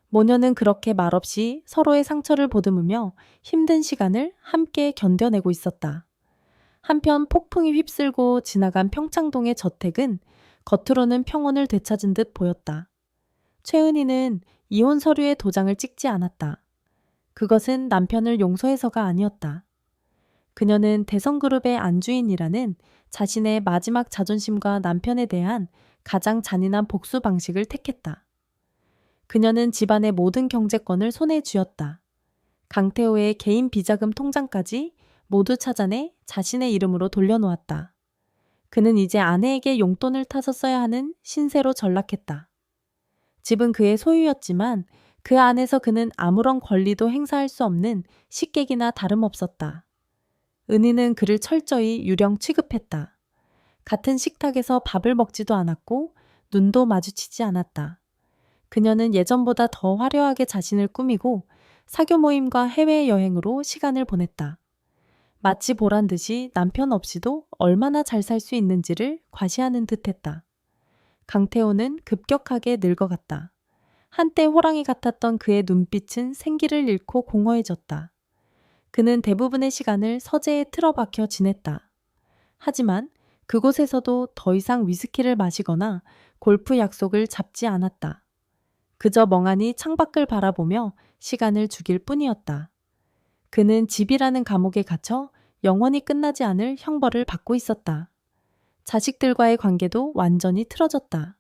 모녀는 그렇게 말없이 서로의 상처를 보듬으며 힘든 시간을 함께 견뎌내고 있었다. 한편 폭풍이 휩쓸고 지나간 평창동의 저택은 겉으로는 평온을 되찾은 듯 보였다. 최은희는 이혼 서류에 도장을 찍지 않았다. 그것은 남편을 용서해서가 아니었다. 그녀는 대성그룹의 안주인이라는 자신의 마지막 자존심과 남편에 대한 가장 잔인한 복수 방식을 택했다. 그녀는 집안의 모든 경제권을 손에 쥐었다. 강태호의 개인 비자금 통장까지 모두 찾아내 자신의 이름으로 돌려놓았다. 그는 이제 아내에게 용돈을 타서 써야 하는 신세로 전락했다. 집은 그의 소유였지만 그 안에서 그는 아무런 권리도 행사할 수 없는 식객이나 다름없었다. 은희는 그를 철저히 유령 취급했다. 같은 식탁에서 밥을 먹지도 않았고 눈도 마주치지 않았다. 그녀는 예전보다 더 화려하게 자신을 꾸미고 사교 모임과 해외여행으로 시간을 보냈다. 마치 보란 듯이 남편 없이도 얼마나 잘 살 수 있는지를 과시하는 듯했다. 강태호는 급격하게 늙어갔다. 한때 호랑이 같았던 그의 눈빛은 생기를 잃고 공허해졌다. 그는 대부분의 시간을 서재에 틀어박혀 지냈다. 하지만 그곳에서도 더 이상 위스키를 마시거나 골프 약속을 잡지 않았다. 그저 멍하니 창밖을 바라보며 시간을 죽일 뿐이었다. 그는 집이라는 감옥에 갇혀 영원히 끝나지 않을 형벌을 받고 있었다. 자식들과의 관계도 완전히 틀어졌다.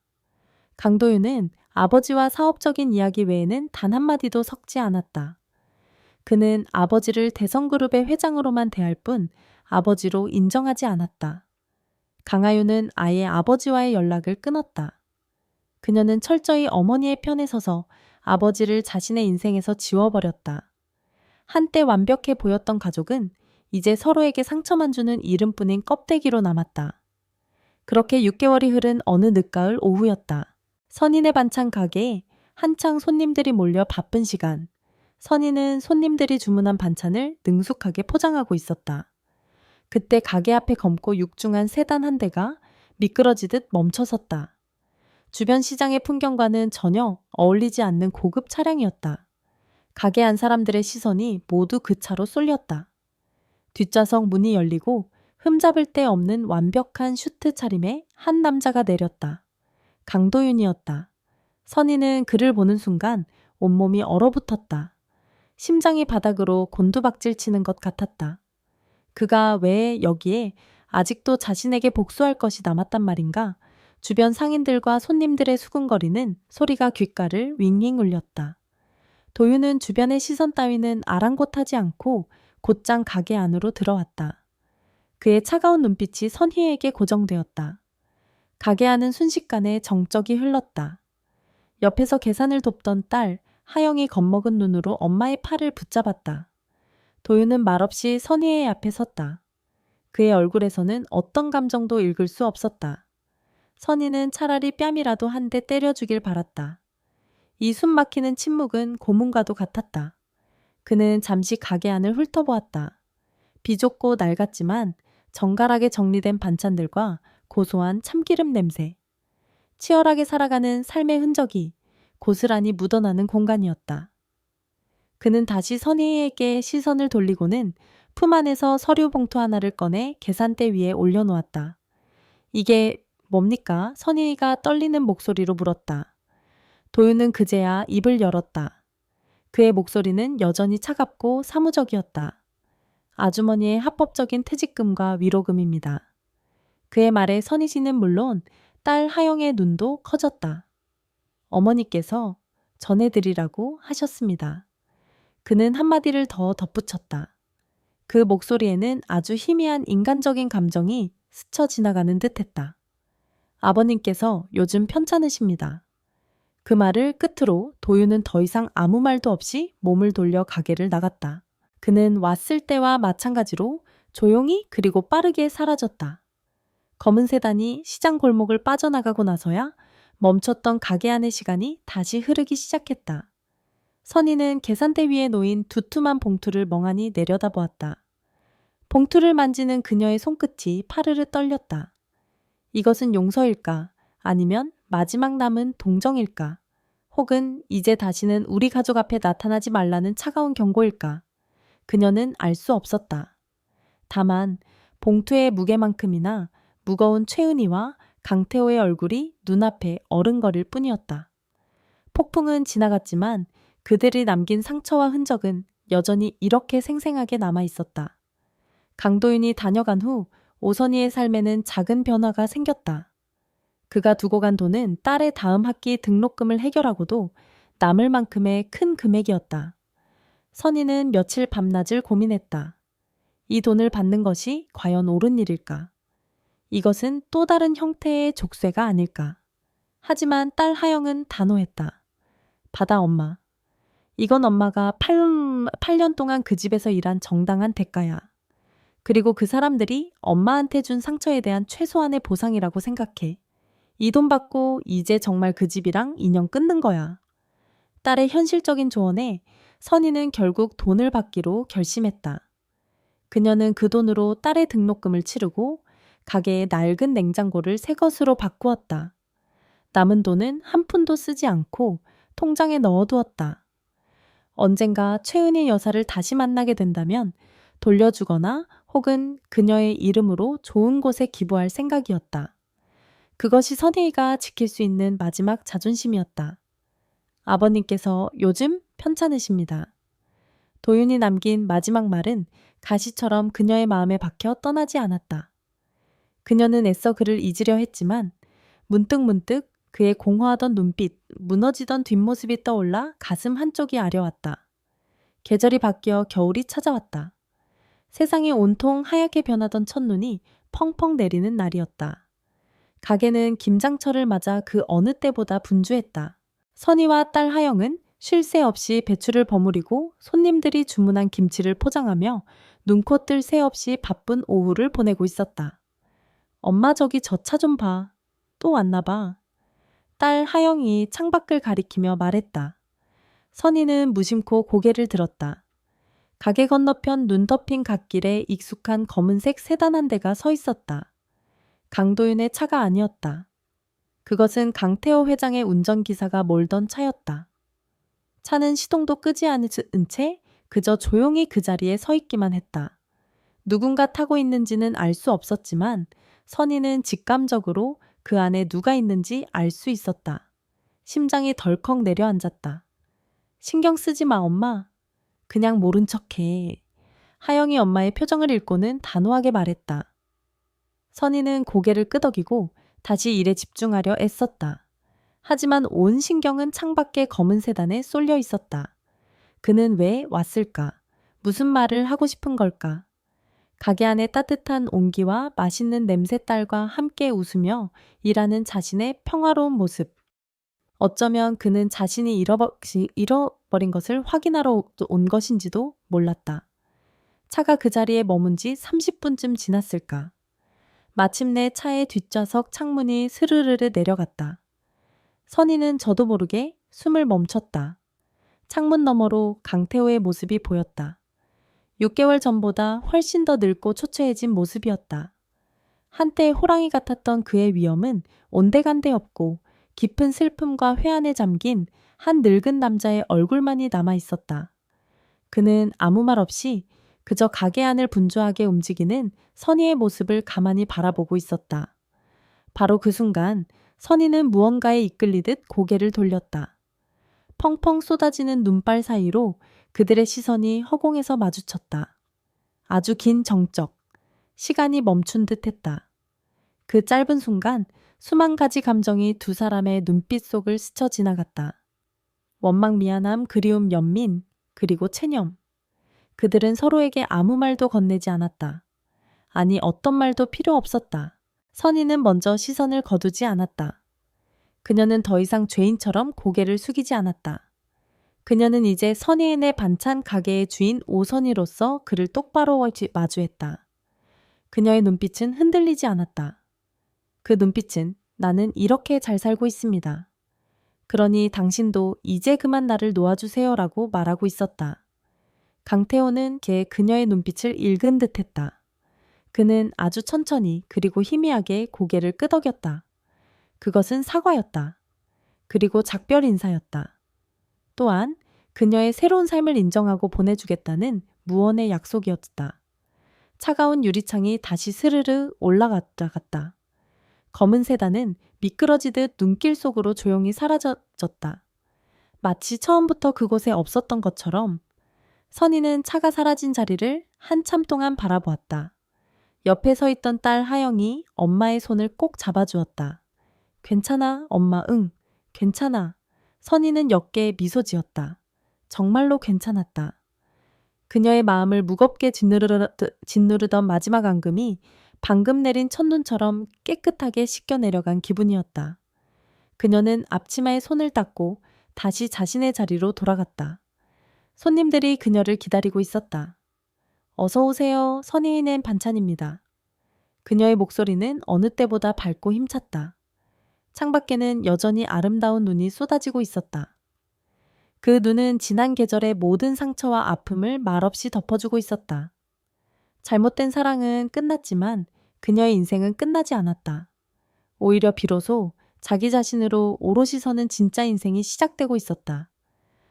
강도윤은 아버지와 사업적인 이야기 외에는 단 한마디도 섞지 않았다. 그는 아버지를 대성그룹의 회장으로만 대할 뿐 아버지로 인정하지 않았다. 강하윤은 아예 아버지와의 연락을 끊었다. 그녀는 철저히 어머니의 편에 서서 아버지를 자신의 인생에서 지워버렸다. 한때 완벽해 보였던 가족은 이제 서로에게 상처만 주는 이름뿐인 껍데기로 남았다. 그렇게 6개월이 흐른 어느 늦가을 오후였다. 선인의 반찬 가게에 한창 손님들이 몰려 바쁜 시간. 선인은 손님들이 주문한 반찬을 능숙하게 포장하고 있었다. 그때 가게 앞에 검고 육중한 세단 한 대가 미끄러지듯 멈춰섰다. 주변 시장의 풍경과는 전혀 어울리지 않는 고급 차량이었다. 가게 안 사람들의 시선이 모두 그 차로 쏠렸다. 뒷좌석 문이 열리고 흠잡을 데 없는 완벽한 슈트 차림에 한 남자가 내렸다. 강도윤이었다. 선희는 그를 보는 순간 온몸이 얼어붙었다. 심장이 바닥으로 곤두박질 치는 것 같았다. 그가 왜 여기에 아직도 자신에게 복수할 것이 남았단 말인가? 주변 상인들과 손님들의 수군거리는 소리가 귓가를 윙윙 울렸다. 도윤은 주변의 시선 따위는 아랑곳하지 않고 곧장 가게 안으로 들어왔다. 그의 차가운 눈빛이 선희에게 고정되었다. 가게 안은 순식간에 정적이 흘렀다. 옆에서 계산을 돕던 딸 하영이 겁먹은 눈으로 엄마의 팔을 붙잡았다. 도윤은 말없이 선희의 앞에 섰다. 그의 얼굴에서는 어떤 감정도 읽을 수 없었다. 선희는 차라리 뺨이라도 한 대 때려 주길 바랐다. 이 숨 막히는 침묵은 고문과도 같았다. 그는 잠시 가게 안을 훑어보았다. 비좁고 낡았지만 정갈하게 정리된 반찬들과 고소한 참기름 냄새. 치열하게 살아가는 삶의 흔적이 고스란히 묻어나는 공간이었다. 그는 다시 선희에게 시선을 돌리고는 품 안에서 서류 봉투 하나를 꺼내 계산대 위에 올려놓았다. 이게 뭡니까? 선희가 떨리는 목소리로 물었다. 도윤은 그제야 입을 열었다. 그의 목소리는 여전히 차갑고 사무적이었다. 아주머니의 합법적인 퇴직금과 위로금입니다. 그의 말에 선희 씨는 물론 딸 하영의 눈도 커졌다. 어머니께서 전해드리라고 하셨습니다. 그는 한마디를 더 덧붙였다. 그 목소리에는 아주 희미한 인간적인 감정이 스쳐 지나가는 듯했다. 아버님께서 요즘 편찮으십니다. 그 말을 끝으로 도윤은 더 이상 아무 말도 없이 몸을 돌려 가게를 나갔다. 그는 왔을 때와 마찬가지로 조용히 그리고 빠르게 사라졌다. 검은 세단이 시장 골목을 빠져나가고 나서야 멈췄던 가게 안의 시간이 다시 흐르기 시작했다. 선희는 계산대 위에 놓인 두툼한 봉투를 멍하니 내려다보았다. 봉투를 만지는 그녀의 손끝이 파르르 떨렸다. 이것은 용서일까? 아니면 마지막 남은 동정일까? 혹은 이제 다시는 우리 가족 앞에 나타나지 말라는 차가운 경고일까? 그녀는 알 수 없었다. 다만 봉투의 무게만큼이나 무거운 최은희와 강태호의 얼굴이 눈앞에 어른거릴 뿐이었다. 폭풍은 지나갔지만 그들이 남긴 상처와 흔적은 여전히 이렇게 생생하게 남아 있었다. 강도윤이 다녀간 후 오선희의 삶에는 작은 변화가 생겼다. 그가 두고 간 돈은 딸의 다음 학기 등록금을 해결하고도 남을 만큼의 큰 금액이었다. 선희는 며칠 밤낮을 고민했다. 이 돈을 받는 것이 과연 옳은 일일까? 이것은 또 다른 형태의 족쇄가 아닐까? 하지만 딸 하영은 단호했다. 받아 엄마. 이건 엄마가 8년 동안 그 집에서 일한 정당한 대가야. 그리고 그 사람들이 엄마한테 준 상처에 대한 최소한의 보상이라고 생각해. 이 돈 받고 이제 정말 그 집이랑 인연 끊는 거야. 딸의 현실적인 조언에 선희는 결국 돈을 받기로 결심했다. 그녀는 그 돈으로 딸의 등록금을 치르고 가게의 낡은 냉장고를 새 것으로 바꾸었다. 남은 돈은 한 푼도 쓰지 않고 통장에 넣어두었다. 언젠가 최은희 여사를 다시 만나게 된다면 돌려주거나 혹은 그녀의 이름으로 좋은 곳에 기부할 생각이었다. 그것이 선혜이가 지킬 수 있는 마지막 자존심이었다. 아버님께서 요즘 편찮으십니다. 도윤이 남긴 마지막 말은 가시처럼 그녀의 마음에 박혀 떠나지 않았다. 그녀는 애써 그를 잊으려 했지만 문득문득 그의 공허하던 눈빛, 무너지던 뒷모습이 떠올라 가슴 한쪽이 아려왔다. 계절이 바뀌어 겨울이 찾아왔다. 세상이 온통 하얗게 변하던 첫눈이 펑펑 내리는 날이었다. 가게는 김장철을 맞아 그 어느 때보다 분주했다. 선희와 딸 하영은 쉴 새 없이 배추를 버무리고 손님들이 주문한 김치를 포장하며 눈코 뜰 새 없이 바쁜 오후를 보내고 있었다. 엄마 저기 저 차 좀 봐. 또 왔나 봐. 딸 하영이 창밖을 가리키며 말했다. 선희는 무심코 고개를 들었다. 가게 건너편 눈 덮인 갓길에 익숙한 검은색 세단 한 대가 서 있었다. 강도윤의 차가 아니었다. 그것은 강태호 회장의 운전기사가 몰던 차였다. 차는 시동도 끄지 않은 채 그저 조용히 그 자리에 서 있기만 했다. 누군가 타고 있는지는 알 수 없었지만 선희는 직감적으로 그 안에 누가 있는지 알 수 있었다. 심장이 덜컥 내려앉았다. 신경 쓰지 마, 엄마. 그냥 모른 척해. 하영이 엄마의 표정을 읽고는 단호하게 말했다. 선희는 고개를 끄덕이고 다시 일에 집중하려 애썼다. 하지만 온 신경은 창밖의 검은 세단에 쏠려 있었다. 그는 왜 왔을까? 무슨 말을 하고 싶은 걸까? 가게 안의 따뜻한 온기와 맛있는 냄새 딸과 함께 웃으며 일하는 자신의 평화로운 모습. 어쩌면 그는 자신이 잃어버린 것을 확인하러 온 것인지도 몰랐다. 차가 그 자리에 머문 지 30분쯤 지났을까. 마침내 차의 뒷좌석 창문이 스르르르 내려갔다. 선희는 저도 모르게 숨을 멈췄다. 창문 너머로 강태호의 모습이 보였다. 6개월 전보다 훨씬 더 늙고 초췌해진 모습이었다. 한때 호랑이 같았던 그의 위엄은 온데간데 없고 깊은 슬픔과 회한에 잠긴 한 늙은 남자의 얼굴만이 남아 있었다. 그는 아무 말 없이 그저 가게 안을 분주하게 움직이는 선희의 모습을 가만히 바라보고 있었다. 바로 그 순간 선희는 무언가에 이끌리듯 고개를 돌렸다. 펑펑 쏟아지는 눈발 사이로 그들의 시선이 허공에서 마주쳤다. 아주 긴 정적, 시간이 멈춘 듯 했다. 그 짧은 순간 수만 가지 감정이 두 사람의 눈빛 속을 스쳐 지나갔다. 원망, 미안함, 그리움, 연민, 그리고 체념. 그들은 서로에게 아무 말도 건네지 않았다. 아니, 어떤 말도 필요 없었다. 선희는 먼저 시선을 거두지 않았다. 그녀는 더 이상 죄인처럼 고개를 숙이지 않았다. 그녀는 이제 선희인의 반찬 가게의 주인 오선희로서 그를 똑바로 마주했다. 그녀의 눈빛은 흔들리지 않았다. 그 눈빛은 나는 이렇게 잘 살고 있습니다. 그러니 당신도 이제 그만 나를 놓아주세요라고 말하고 있었다. 강태호는 그녀의 눈빛을 읽은 듯했다. 그는 아주 천천히 그리고 희미하게 고개를 끄덕였다. 그것은 사과였다. 그리고 작별 인사였다. 또한 그녀의 새로운 삶을 인정하고 보내주겠다는 무언의 약속이었다. 차가운 유리창이 다시 스르르 올라갔다 갔다. 검은 세단은 미끄러지듯 눈길 속으로 조용히 사라졌다. 마치 처음부터 그곳에 없었던 것처럼. 선희는 차가 사라진 자리를 한참 동안 바라보았다. 옆에 서 있던 딸 하영이 엄마의 손을 꼭 잡아주었다. 괜찮아, 엄마, 응, 괜찮아. 선희는 역게 미소 지었다. 정말로 괜찮았다. 그녀의 마음을 무겁게 짓누르던 마지막 앙금이 방금 내린 첫눈처럼 깨끗하게 씻겨 내려간 기분이었다. 그녀는 앞치마에 손을 닦고 다시 자신의 자리로 돌아갔다. 손님들이 그녀를 기다리고 있었다. 어서 오세요. 선희인의 반찬입니다. 그녀의 목소리는 어느 때보다 밝고 힘찼다. 창밖에는 여전히 아름다운 눈이 쏟아지고 있었다. 그 눈은 지난 계절의 모든 상처와 아픔을 말없이 덮어주고 있었다. 잘못된 사랑은 끝났지만 그녀의 인생은 끝나지 않았다. 오히려 비로소 자기 자신으로 오롯이 서는 진짜 인생이 시작되고 있었다.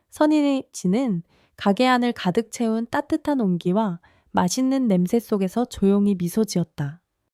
선희 씨는 가게 안을 가득 채운 따뜻한 온기와 맛있는 냄새 속에서 조용히 미소 지었다.